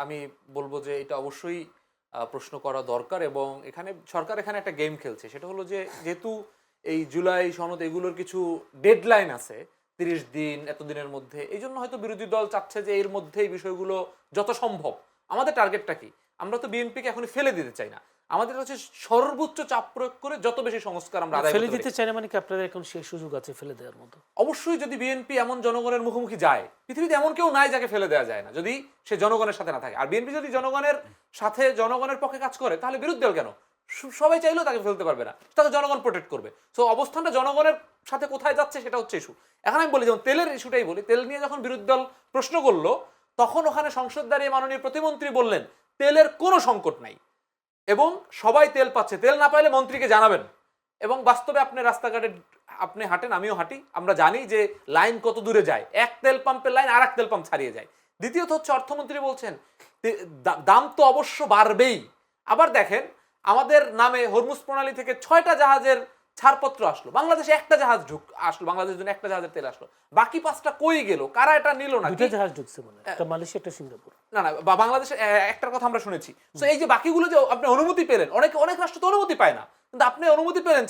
আমি বলবো যে এটা অবশ্যই প্রশ্ন করা দরকার, এবং এখানে সরকার এখানে একটা গেম খেলছে। সেটা হলো যে যেহেতু এই জুলাই সনদ এগুলোর কিছু ডেডলাইন আছে, 30 দিন, এতদিনের মধ্যে, এই জন্য হয়তো বিরোধী দল চাচ্ছে যে এর মধ্যে এই বিষয়গুলো যত সম্ভব। আমাদের টার্গেটটা কি? আমরা তো বিএনপিকে এখনই ফেলে দিতে চাই না, আমাদের হচ্ছে সর্বোচ্চ চাপ প্রয়োগ করে যত বেশি সংস্কার আমরা আদায় ফেলে দিতে চাই না, মানে কি আপনাদের এখন সেই সুযোগ আছে ফেলে দেওয়ার মতো? অবশ্যই যদি বিএনপি এমন জনগণের মুখোমুখি যায়, পৃথিবীতে এমন কেউ নাই যাকে ফেলে দেওয়া যায় না যদি সে জনগণের সাথে না থাকে। আর বিএনপি যদি জনগণের সাথে, জনগণের পক্ষে কাজ করে, তাহলে বিরোধী দল কেন? সবাই চাইলেও তাকে ফেলতে পারবে না, তাকে জনগণ প্রোটেক্ট করবে। সো অবস্থানটা জনগণের সাথে কোথায় যাচ্ছে সেটা হচ্ছে ইস্যু। এখন আমি বলি, যেমন তেলের ইস্যুটাই বলি, তেল নিয়ে যখন বিরোধী দল প্রশ্ন করলো, তখন ওখানে সংসদ দাঁড়িয়ে মাননীয় প্রতিমন্ত্রী বললেন তেলের কোনো সংকট নাই এবং সবাই তেল পাচ্ছে, তেল না পাইলে মন্ত্রীকে জানাবেন। এবং বাস্তবে আপনি রাস্তাঘাটে আপনি হাঁটেন, আমিও হাঁটি, আমরা জানি যে লাইন কত দূরে যায়। এক তেল পাম্পের লাইন আর এক তেল পাম্প ছাড়িয়ে যায়। দ্বিতীয়ত হচ্ছে, অর্থমন্ত্রী বলছেন দাম তো অবশ্য বাড়বেই। আবার দেখেন, আমাদের নামে হরমুজ প্রণালী থেকে 6টা জাহাজের ছাড়পত্র আসলো, বাংলাদেশে একটা জাহাজ আসলো, বাংলাদেশের জন্য একটা জাহাজের তেল আসলো, বাকি 5টা কই গেল? কারা এটা নিল না? 2টা জাহাজ ঢুকছে, মানে একটা মালয়েশিয়া, একটা সিঙ্গাপুর। না না বাংলাদেশে একটার কথা আমরা শুনেছি। সো এই যে বাকিগুলো যে আপনি অনুমতি পেলেন, অনেক রাষ্ট্র তো অনুমতি পায় না, কিন্তু আপনি অনুমতি পেলেন,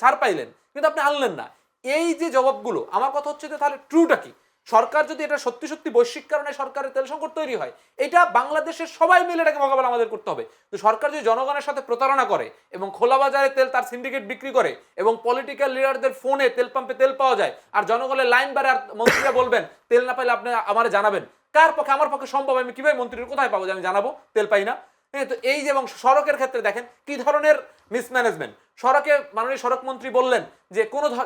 ছাড় পাইলেন, কিন্তু আপনি আনলেন না। এই যে জবাবগুলো, আমার কথা হচ্ছে যে তাহলে ট্রুটা কি? সরকার যদি এটা সত্যি সত্যি বৈশ্বিক কারণে সরকারের তেল সংকট তৈরি হয়, এটা বাংলাদেশের সবাই মিলে এটাকে মোকাবেলা আমাদের করতে হবে। তো সরকার যদি জনগণের সাথে প্রতারণা করে এবং খোলা বাজারে তেল তার সিন্ডিকেট বিক্রি করে এবং পলিটিক্যাল লিডারদের ফোনে তেল পাম্পে তেল পাওয়া যায় আর জনগণের লাইন বাড়ে, আর মন্ত্রীরা বলবেন তেল না পাইলে আপনি আমারে জানাবেন, কার পক্ষে? আমার পক্ষে সম্ভব। আমি কিভাবে মন্ত্রীর কোথায় পাবো যে আমি জানাবো তেল পাই না? হ্যাঁ, তো এই যে, এবং সড়কের ক্ষেত্রে দেখেন কি ধরনের মিসম্যানেজমেন্ট। সড়কে মাননীয় সড়ক মন্ত্রী বললেন যে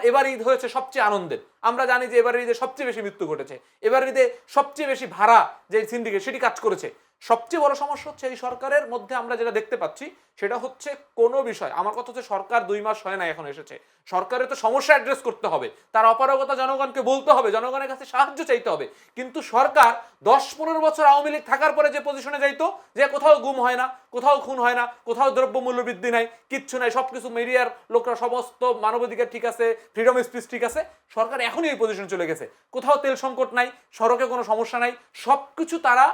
এবার ঈদ হয়েছে সবচেয়ে আনন্দের। আমরা জানি যে এবার ঈদে সবচেয়ে বেশি মৃত্যু ঘটেছে, এবার ঈদে সবচেয়ে বেশি ভাড়া যে সিন্ডিকেট সেটি কাজ করেছে। সবচেয়ে বড় সমস্যা হচ্ছে এই সরকারের মধ্যে আমরা যেটা দেখতে পাচ্ছি সেটা হচ্ছে কোনো বিষয়, আমার কথা হচ্ছে সরকার 2 মাস হয় না এখন এসেছে, সরকারের তো সমস্যা অ্যাড্রেস করতে হবে, তার অপারগতা জনগণকে বলতে হবে, জনগণের কাছে সাহায্য চাইতে হবে। কিন্তু সরকার 10-15 বছর আওয়ামী লীগ থাকার পরে যে পজিশনে যাইতো, যে কোথাও গুম হয় না, কোথাও খুন হয় না, কোথাও দ্রব্যমূল্য বৃদ্ধি নাই, কিচ্ছু নাই, সবকিছু মিডিয়ার লোকরা সমস্ত মানবাধিকার ঠিক আছে, ফ্রিডম স্পিচ ঠিক আছে, সরকার এখনই এই পজিশনে চলে গেছে। কোথাও তেল সংকট নাই, সড়কে কোনো সমস্যা নাই, সবকিছু তারা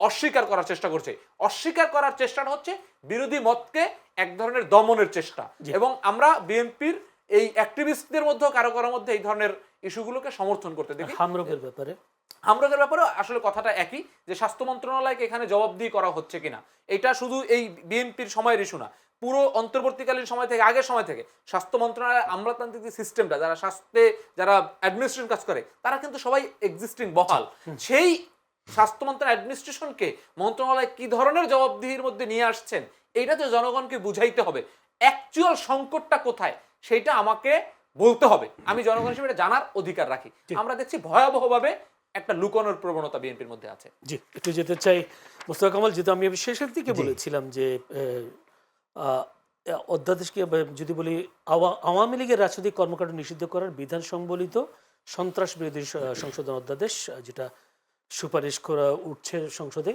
অস্বীকার করার চেষ্টা করছে। অস্বীকার করার চেষ্টাটা হচ্ছে বিরোধী মতকে এক ধরনের দমনের চেষ্টা। এবং আমরা বিএনপির এই অ্যাক্টিভিস্টদের মধ্যে কারো কারোর মধ্যে এই ধরনের ইস্যুগুলোকে সমর্থন করতে দেখি। হামরকের ব্যাপারে আসলে কথাটা একই, যে স্বাস্থ্য মন্ত্রণালয়কে এখানে জবাবদিহি করা হচ্ছে কিনা, এটা শুধু এই বিএনপির সময়ের ইস্যু না, পুরো অন্তর্বর্তীকালীন সময় থেকে, আগের সময় থেকে স্বাস্থ্য মন্ত্রণালয়ের আমলাতান্ত্রিক যে সিস্টেমটা, যারা স্বাস্থ্যে যারা অ্যাডমিনিস্ট্রেশন কাজ করে, তারা কিন্তু সবাই এক্সিস্টিং বহাল। সেই স্বাস্থ্য মন্ত্রণালয় অ্যাডমিনিস্ট্রেশনকে মন্ত্রণালয় কি ধরনের জবাবদিহির মধ্যে নিয়ে আসছেন, এইটা তো জনগণকে বুঝাইতে হবে। অ্যাকচুয়াল সংকটটা কোথায় সেটা আমাকে বলতে হবে, আমি জনগণ হিসেবে এটা জানার অধিকার রাখি। আমরা দেখছি ভয়াবহভাবে একটা লুকানোর প্রবণতা বিএনপির মধ্যে আছে। জি, একটু যেতে চাই মোস্তফা কামাল, যেহেতু আমি শেষের দিকে বলেছিলাম যে অধ্যাদেশকে যদি বলি, আওয়ামী লীগের রাজনৈতিক কর্মকাণ্ড নিষিদ্ধ করার বিধান সম্বলিত সন্ত্রাস বিরোধী সংশোধন অধ্যাদেশ, যেটা সুপারিশ করা উঠছে সংসদে,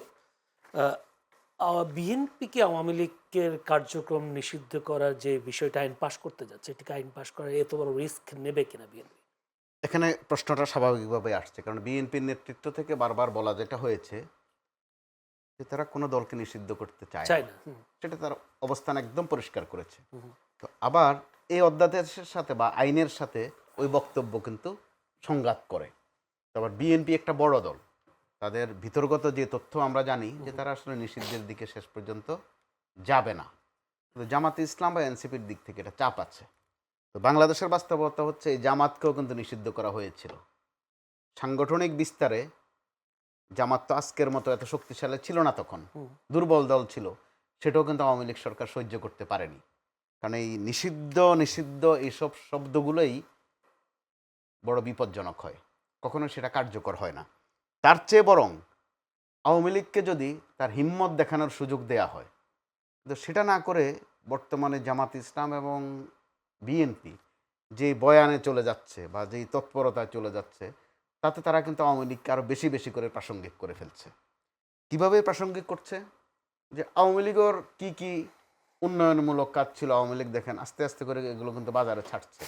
বিএনপি কি আওয়ামী লীগের কার্যক্রম নিষিদ্ধ করার যে বিষয়টা আইন পাশ করতে যাচ্ছে, এটিকে আইন পাশ করার এত বড় রিস্ক নেবে কিনা বিএনপি? এখানে প্রশ্নটা স্বাভাবিকভাবে আসছে, কারণ বিএনপির নেতৃত্ব থেকে বারবার বলা যেটা হয়েছে যে তারা কোনো দলকে নিষিদ্ধ করতে চায় না, সেটা তার অবস্থান একদম পরিষ্কার করেছে। তো আবার এই অধ্যাদেশের সাথে বা আইনের সাথে ওই বক্তব্য কিন্তু সংঘাত করে। আবার বিএনপি একটা বড় দল, তাদের ভিতরগত যে তথ্য আমরা জানি যে তারা আসলে নিষিদ্ধের দিকে শেষ পর্যন্ত যাবে না, কিন্তু জামাতে ইসলাম বা এনসিপির দিক থেকে এটা চাপ আছে। তো বাংলাদেশের বাস্তবতা হচ্ছে এই জামাতকেও কিন্তু নিষিদ্ধ করা হয়েছিল। সাংগঠনিক বিস্তারে জামাত তো আজকের মতো এত শক্তিশালী ছিল না, তখন দুর্বল দল ছিল, সেটাও কিন্তু আওয়ামী লীগ সরকার সহ্য করতে পারেনি। কারণ এই নিষিদ্ধ এইসব শব্দগুলোই বড় বিপজ্জনক হয়, কখনো সেটা কার্যকর হয় না। তার চেয়ে বরং আওয়ামী লীগকে যদি তার হিম্মত দেখানোর সুযোগ দেয়া হয়, কিন্তু সেটা না করে বর্তমানে জামাত ইসলাম এবং বিএনপি যে বয়ানে চলে যাচ্ছে বা যেই তৎপরতায় চলে যাচ্ছে, তাতে তারা কিন্তু আওয়ামী লীগকে আরও বেশি বেশি করে প্রাসঙ্গিক করে ফেলছে। কীভাবে প্রাসঙ্গিক করছে? যে আওয়ামী লীগের কী কী উন্নয়নমূলক কাজ ছিল, আওয়ামী লীগ দেখেন আস্তে আস্তে করে এগুলো কিন্তু বাজারে ছাড়ছে।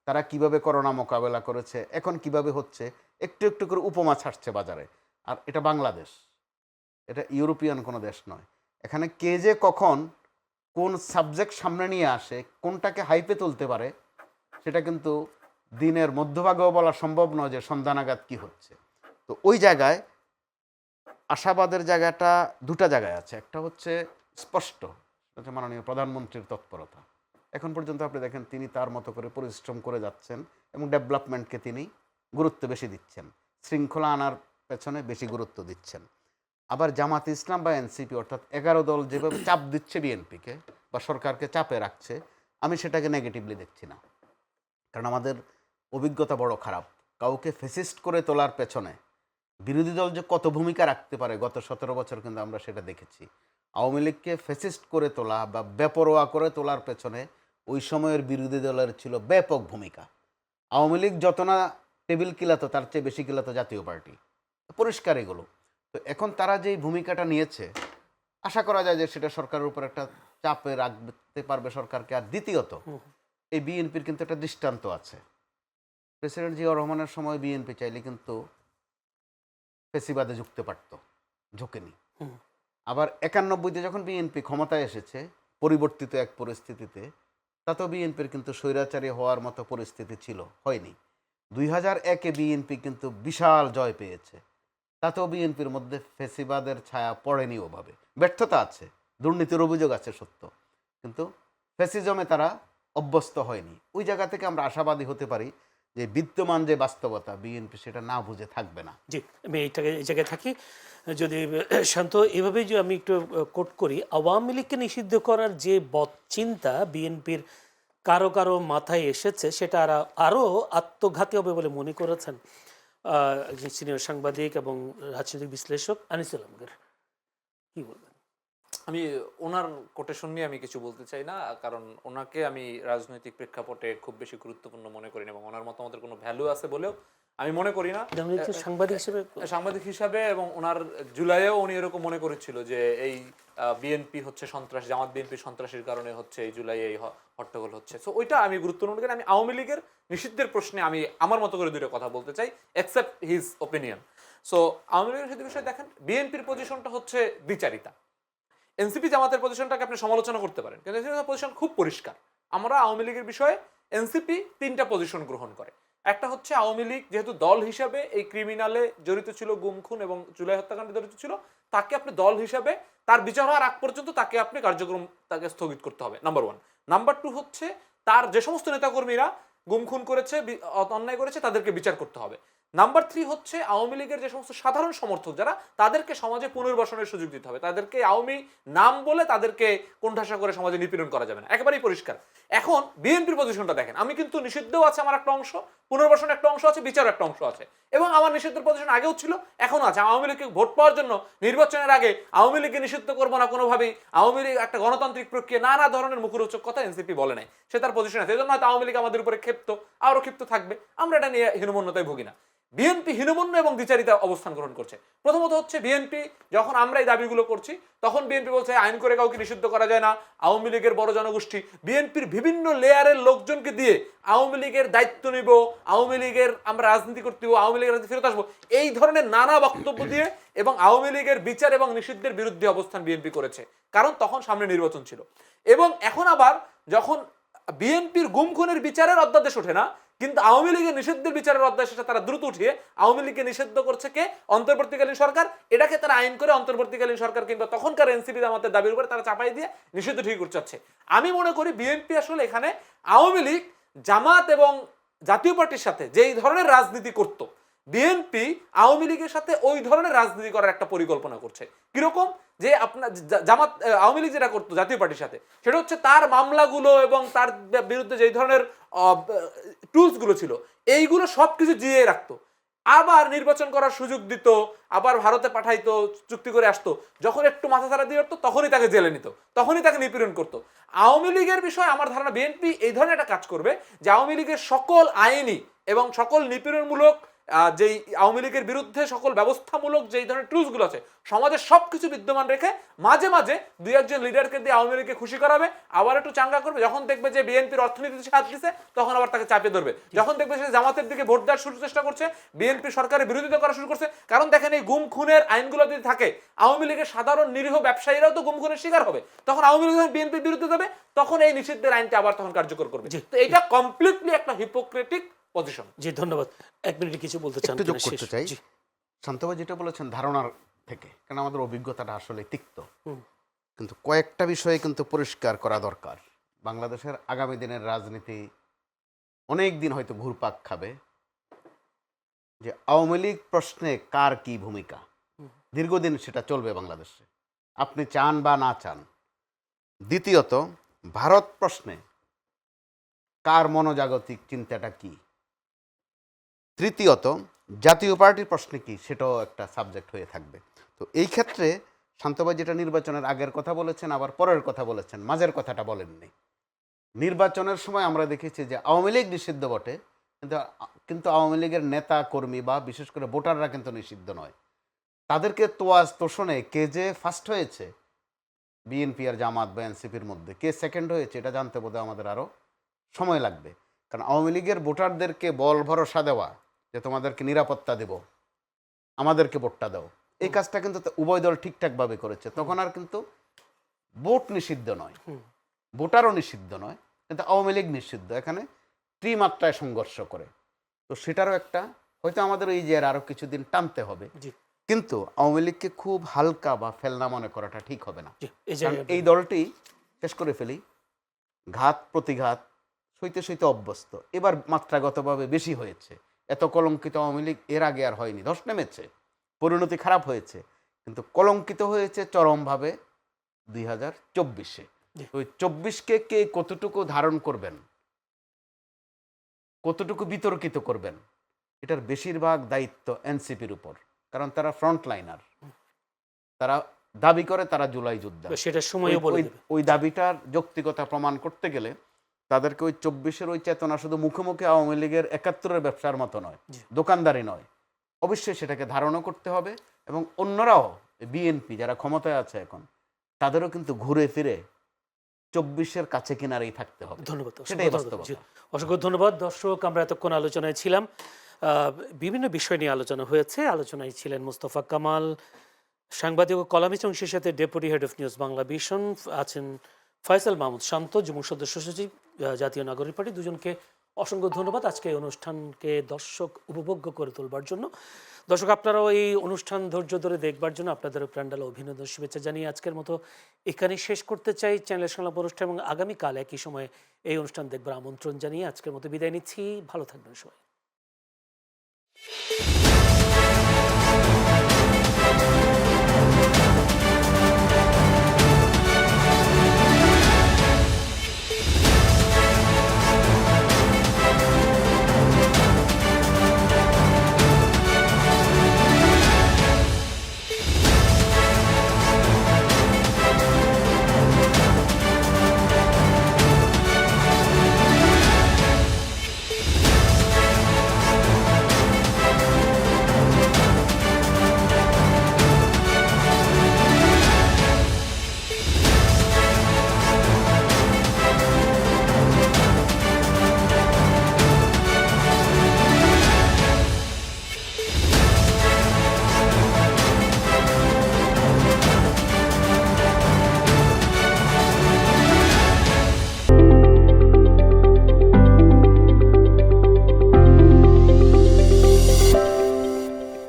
তারা কিভাবে করোনা মোকাবেলা করেছে, এখন কিভাবে হচ্ছে, একটু একটু করে উপমা ছাড়ছে বাজারে। আর এটা বাংলাদেশ, এটা ইউরোপিয়ান কোনো দেশ নয়। এখানে কে যে কখন কোন সাবজেক্ট সামনে নিয়ে আসে, কোনটাকে হাইপে তুলতে পারে, সেটা কিন্তু দিনের মধ্যভাগেও বলা সম্ভব নয় যে সন্ধানাঘাত কী হচ্ছে। তো ওই জায়গায় আশাবাদের জায়গাটা দুটা জায়গায় আছে। একটা হচ্ছে স্পষ্ট, হচ্ছে মাননীয় প্রধানমন্ত্রীর তৎপরতা। এখন পর্যন্ত আপনি দেখেন তিনি তার মতো করে পরিশ্রম করে যাচ্ছেন এবং ডেভেলপমেন্টকে তিনি গুরুত্ব বেশি দিচ্ছেন, শৃঙ্খলা আনার পেছনে বেশি গুরুত্ব দিচ্ছেন। আবার জামাত ইসলাম বা এনসিপি অর্থাৎ 11 দল যেভাবে চাপ দিচ্ছে বিএনপিকে বা সরকারকে চাপে রাখছে, আমি সেটাকে নেগেটিভলি দেখছি না। কারণ আমাদের অভিজ্ঞতা বড় খারাপ। কাউকে ফেসিস্ট করে তোলার পেছনে বিরোধী দল যে কত ভূমিকা রাখতে পারে, গত 17 বছর কিন্তু আমরা সেটা দেখেছি। আওয়ামী লীগকে ফেসিস্ট করে তোলা বা বেপরোয়া করে তোলার পেছনে ওই সময়ের বিরোধী দলের ছিল ব্যাপক ভূমিকা। আওয়ামী লীগ যত না টেবিল কিলাতো, তার চেয়ে বেশি কিলাতো জাতীয় পার্টি, পরিষ্কার এগুলো। তো এখন তারা যেই ভূমিকাটা নিয়েছে, আশা করা যায় যে সেটা সরকারের উপর একটা চাপে রাখতে পারবে সরকারকে। আর দ্বিতীয়ত, এই বিএনপির কিন্তু একটা দৃষ্টান্ত আছে। প্রেসিডেন্ট জিয়াউর রহমানের সময় বিএনপি চাইলে কিন্তু ফেসিবাদে ঝুঁকতে পারত, ঝুঁকেনি। আবার 91-তে যখন বিএনপি ক্ষমতায় এসেছে পরিবর্তিত এক পরিস্থিতিতে, তাতেও বিএনপির কিন্তু স্বৈরাচারী হওয়ার মতো পরিস্থিতি ছিল, হয়নি। 2001-এ বিএনপি কিন্তু বিশাল জয় পেয়েছে, তাতেও বিএনপির মধ্যে ফেসিবাদের ছায়া পড়েনি ওভাবে। ব্যর্থতা আছে, দুর্নীতির অভিযোগ আছে সত্য, কিন্তু ফেসিজমে তারা অভ্যস্ত হয়নি। ওই জায়গা থেকে আমরা আশাবাদী হতে পারি যে বিদ্যমান যে বাস্তবতা, বিএনপি সেটা না বুঝে থাকবে না। জি, আমি এই জায়গায় থাকি। যদি শান্ত এভাবেই যে আমি একটু কোট করি, আওয়ামী লীগকে নিষিদ্ধ করার যে চিন্তা বিএনপির কারো কারো মাথায় এসেছে, সেটা আরও আত্মঘাতী হবে বলে মনে করেছেন একজন সিনিয়র সাংবাদিক এবং রাজনৈতিক বিশ্লেষক আনিসুল আমগর। কি বলবেন? আমি ওনার কোটেশন নিয়ে আমি কিছু বলতে চাই না, কারণ ওনাকে আমি রাজনৈতিক প্রেক্ষাপটে খুব বেশি গুরুত্বপূর্ণ মনে করি না এবং ওনার মতামতের কোনো ভ্যালু আছে বলেও আমি মনে করি না সাংবাদিক হিসাবে। এবং ওনার জুলাইয়েও উনি এরকম মনে করেছিল যে এই বিএনপি হচ্ছে সন্ত্রাস, জামাত বিএনপি সন্ত্রাসীর কারণে হচ্ছে এই জুলাই এই হট্টগোল হচ্ছে। সো ওইটা আমি গুরুত্বপূর্ণ মনে করি। আমি আওয়ামী লীগের নিষিদ্ধের প্রশ্নে আমি আমার মতো করে দুটো কথা বলতে চাই, accept his opinion. So Awami লীগের নিষিদ্ধের বিষয়ে দেখেন, বিএনপির পজিশনটা হচ্ছে দ্বিচারিতা। এনসিপি জামাতের পজিশনটাকে আপনি সমালোচনা করতে পারেন, কিন্তু এনসিপির পজিশন খুব পরিষ্কার। আমরা আওয়ামী লীগের বিষয়ে এনসিপি 3টা পজিশন গ্রহণ করে। একটা হচ্ছে আওয়ামী লীগ যেহেতু দল হিসাবে এই ক্রিমিনালে জড়িত ছিল, গুম খুন এবং জুলাই হত্যাকাণ্ডে জড়িত ছিল, তাকে আপনি দল হিসাবে তার বিচার হওয়ার আগ পর্যন্ত তাকে আপনি কার্যক্রম তাকে স্থগিত করতে হবে, নাম্বার 1। নাম্বার 2 হচ্ছে তার যে সমস্ত নেতাকর্মীরা গুম খুন করেছে, অন্যায় করেছে, তাদেরকে বিচার করতে হবে। নাম্বার 3 হচ্ছে আওয়ামী লীগের যে সমস্ত সাধারণ সমর্থক যারা, তাদেরকে সমাজে পুনর্বাসনের সুযোগ দিতে হবে। তাদেরকে আওয়ামী নাম বলে তাদেরকে কোণঠাসা করে সমাজে নিপীড়ন করা যাবে না, একেবারেই পরিষ্কার। এখন বিএনপির পজিশনটা দেখেন, আমি কিন্তু নিষিদ্ধও আছে আমার একটা অংশ, পুনর্বাসনের একটা অংশ আছে, বিচার একটা অংশ আছে, এবং আমার নিষিদ্ধের পজিশন আগেও ছিল, এখনো আছে। আওয়ামী লীগকে ভোট পাওয়ার জন্য নির্বাচনের আগে আওয়ামী লীগকে নিষিদ্ধ করবো না কোনোভাবেই, আওয়ামী লীগ একটা গণতান্ত্রিক প্রক্রিয়া, নানা ধরনের মুখরোচক কথা এনসিপি বলে নাই, সে তার পজিশন আছে। এই জন্য হয়তো আওয়ামী লীগ আমাদের উপরে ক্ষিপ্ত, আরো ক্ষিপ্ত থাকবে, আমরা এটা নিয়ে হীনমন্যতায় ভুগি না। বিএনপি হীনমন্য এবং দ্বিচারিতা অবস্থান গ্রহণ করছে। প্রথমত হচ্ছে বিএনপি যখন আমরা এই দাবিগুলো করছি, তখন বিএনপি বলছে আইন করে কাউকে নিষিদ্ধ করা যায় না। আওয়ামী লীগের বড় জনগোষ্ঠী বিএনপির বিভিন্ন লেয়ারের লোকজনকে দিয়ে আওয়ামী লীগের দায়িত্ব নিব, আওয়ামী লীগের আমরা রাজনীতি করতে হবো, আওয়ামী লীগের রাজনীতি ফেরত আসবো, এই ধরনের নানা বক্তব্য দিয়ে এবং আওয়ামী লীগের বিচার এবং নিষিদ্ধের বিরুদ্ধে অবস্থান বিএনপি করেছে, কারণ তখন সামনে নির্বাচন ছিল। এবং এখন আবার যখন বিএনপির গুম খুনের বিচারের অধ্যাদেশ ওঠে না, কিন্তু আওয়ামী লীগের নিষিদ্ধের বিচারের অধ্যাদেশ তারা দ্রুত উঠিয়ে আওয়ামী লীগকে নিষিদ্ধ করছে কে? অন্তর্বর্তীকালীন সরকার। এটাকে তারা আইন করে অন্তর্বর্তীকালীন সরকার কিংবা তখনকার এনসিপি জামাতের দাবির উপরে তারা চাপাই দিয়ে নিষিদ্ধ ঠিক করতে চাচ্ছে। আমি মনে করি বিএনপি আসলে এখানে আওয়ামী লীগ, জামাত এবং জাতীয় পার্টির সাথে যেই ধরনের রাজনীতি করত, বিএনপি আওয়ামী লীগের সাথে ওই ধরনের রাজনীতি করার একটা পরিকল্পনা করছে। কিরকম? যে আপনার জামাত আওয়ামী লীগ যেটা করতো জাতীয় পার্টির সাথে, সেটা হচ্ছে তার মামলাগুলো এবং তার বিরুদ্ধে যেই ধরনের টুলসগুলো ছিল, এইগুলো সবকিছু জিয়ে রাখতো, আবার নির্বাচন করার সুযোগ দিত, আবার ভারতে পাঠাইতো, চুক্তি করে আসতো, যখন একটু মাথা ছাড়া দিয়ে উঠতো তখনই তাকে জেলে নিত, তখনই তাকে নিপীড়ন করতো। আওয়ামী লীগের বিষয়ে আমার ধারণা বিএনপি এই ধরনের একটা কাজ করবে যে আওয়ামী লীগের সকল আইনি এবং সকল নিপীড়নমূলক যেই আওয়ামী লীগের বিরুদ্ধে সকল ব্যবস্থামূলক যেই ধরনের টুলসগুলো আছে সমাজের সবকিছু বিদ্যমান রেখে মাঝে মাঝে দুই একজন লিডারকে দিয়ে আওয়ামী লীগকে খুশি করাবে, আবার একটু চাঙ্গা করবে। যখন দেখবে যে বিএনপির অর্থনীতিতে সাথ দিচ্ছে, তখন আবার তাকে চাপিয়ে ধরবে। যখন দেখবে সে জামাতের দিকে ভোট দেওয়ার শুরু চেষ্টা করছে, বিএনপি সরকারের বিরোধিতা করা শুরু করছে, কারণ দেখেন এই গুম খুনের আইনগুলো যদি থাকে, আওয়ামী লীগের সাধারণ নিরীহ ব্যবসায়ীরাও তো গুম খুনের শিকার হবে। তখন আওয়ামী লীগ যখন বিএনপির বিরুদ্ধে যাবে, তখন এই নিষিদ্ধের আইনটা আবার তখন কার্যকর করবে। তো এটা কমপ্লিটলি একটা হিপোক্রেটিক পজিশন। জি, ধন্যবাদ। এক মিনিটে কিছু বলতে চান? একটু যোগ করতে চাই। শান্তভাই যেটা বলেছেন ধারণার থেকে, কারণ আমাদের অভিজ্ঞতাটা আসলে তিক্ত, কিন্তু কয়েকটা বিষয়ে কিন্তু পরিষ্কার করা দরকার। বাংলাদেশের আগামী দিনের রাজনীতি অনেক দিন হয়তো ঘুরপাক খাবে, যে আওয়ামী লীগ প্রশ্নে কার কি ভূমিকা, দীর্ঘদিন সেটা চলবে বাংলাদেশে, আপনি চান বা না চান। দ্বিতীয়ত, ভারত প্রশ্নে কার মনোজাগতিক চিন্তাটা কি। তৃতীয়ত, জাতীয় পার্টির প্রশ্নে কি, সেটাও একটা সাবজেক্ট হয়ে থাকবে। তো এই ক্ষেত্রে শান্তভাই যেটা নির্বাচনের আগের কথা বলেছেন, আবার পরের কথা বলেছেন, মাঝের কথাটা বলেননি। নির্বাচনের সময় আমরা দেখেছি যে আওয়ামী লীগ নিষিদ্ধ বটে, কিন্তু আওয়ামী লীগের নেতা কর্মী বা বিশেষ করে ভোটাররা কিন্তু নিষিদ্ধ নয়। তাদেরকে তোয়াজ তোষণে কে যে ফার্স্ট হয়েছে বিএনপি আর জামাত বা এনসিপির মধ্যে, কে সেকেন্ড হয়েছে, এটা জানতে বোধহয় আমাদের আরও সময় লাগবে। কারণ আওয়ামী লীগের ভোটারদেরকে বল ভরসা দেওয়া যে তোমাদেরকে নিরাপত্তা দেব, আমাদেরকে ভোটটা দাও, এই কাজটা কিন্তু উভয় দল ঠিকঠাকভাবে করেছে। তখন আর কিন্তু ভোট নিষিদ্ধ নয়, ভোটারও নিষিদ্ধ নয়, কিন্তু আওয়ামী লীগ নিষিদ্ধ, এখানে ত্রিমাত্রায় সংঘর্ষ করে। তো সেটারও একটা হয়তো আমাদের এই যে আরও কিছুদিন টানতে হবে, জি কিন্তু আওয়ামী লীগকে খুব হালকা বা ফেলনা মনে করাটা ঠিক হবে না। জি এই কারণ জায়গায় এই দলটি শেষ করে ফেলি, ঘাত প্রতিঘাত সইতে সইতে অভ্যস্ত, এবার মাত্রাগতভাবে বেশি হয়েছে। এত কলঙ্কিত আওয়ামী লীগ এর আগে আর হয়নি। ধস নেমেছে, পরিণতি খারাপ হয়েছে, কিন্তু কলঙ্কিত হয়েছে চরমভাবে 2024-এ। জি। ওই 24-কে কে কতটুকু ধারণ করবেন, কতটুকু বিতর্কিত করবেন, এটার বেশিরভাগ দায়িত্ব এনসিপির উপর। কারণ তারা ফ্রন্ট লাইনার, তারা দাবি করে তারা জুলাই যোদ্ধা। সেটা সময়ও বলে দেবে। ওই দাবিটার যৌক্তিকতা প্রমাণ করতে গেলে তাদেরকে ওই 24-এর ওই চেতনা শুধু মুখে মুখে আওয়ামী লীগের 71-এর ব্যবসার মতো নয়, জি। দোকানদারি নয়, অবশ্যই সেটাকে ধারণও করতে হবে। এবং অন্যরাও, বিএনপি যারা ক্ষমতায় আছে এখন, তাদেরও কিন্তু ঘুরে ফিরে 24-এর কাছে কিনারেই থাকতে হবে। ধন্যবাদ সেটাই বাস্তবতা। জি, অসংখ্য ধন্যবাদ দর্শক। আমরা এতক্ষণ আলোচনায় ছিলাম, বিভিন্ন বিষয় নিয়ে আলোচনা হয়েছে। আলোচনায় ছিলেন মোস্তফা কামাল, সাংবাদিক ও কলামিস্ট, এবং সেই সাথে deputy head of news Bangla vision আছেন ফয়সাল মাহমুদ শান্ত, যুগ্ম সদস্য সচিব, জাতীয় নাগরিক পার্টি। দুজনকে অসংখ্য ধন্যবাদ আজকে এই অনুষ্ঠানকে দর্শক উপভোগ্য করে তোলবার জন্য। দর্শক, আপনারাও এই অনুষ্ঠান ধৈর্য ধরে দেখবার জন্য আপনাদেরও প্যান্ডাল অভিনন্দন, শুভেচ্ছা জানিয়ে আজকের মতো এখানেই শেষ করতে চাই চ্যানেলের সংলাপ অনুষ্ঠান, এবং আগামীকাল একই সময়ে এই অনুষ্ঠান দেখবার আমন্ত্রণ জানিয়ে আজকের মতো বিদায় নিচ্ছি। ভালো থাকবেন সবাই।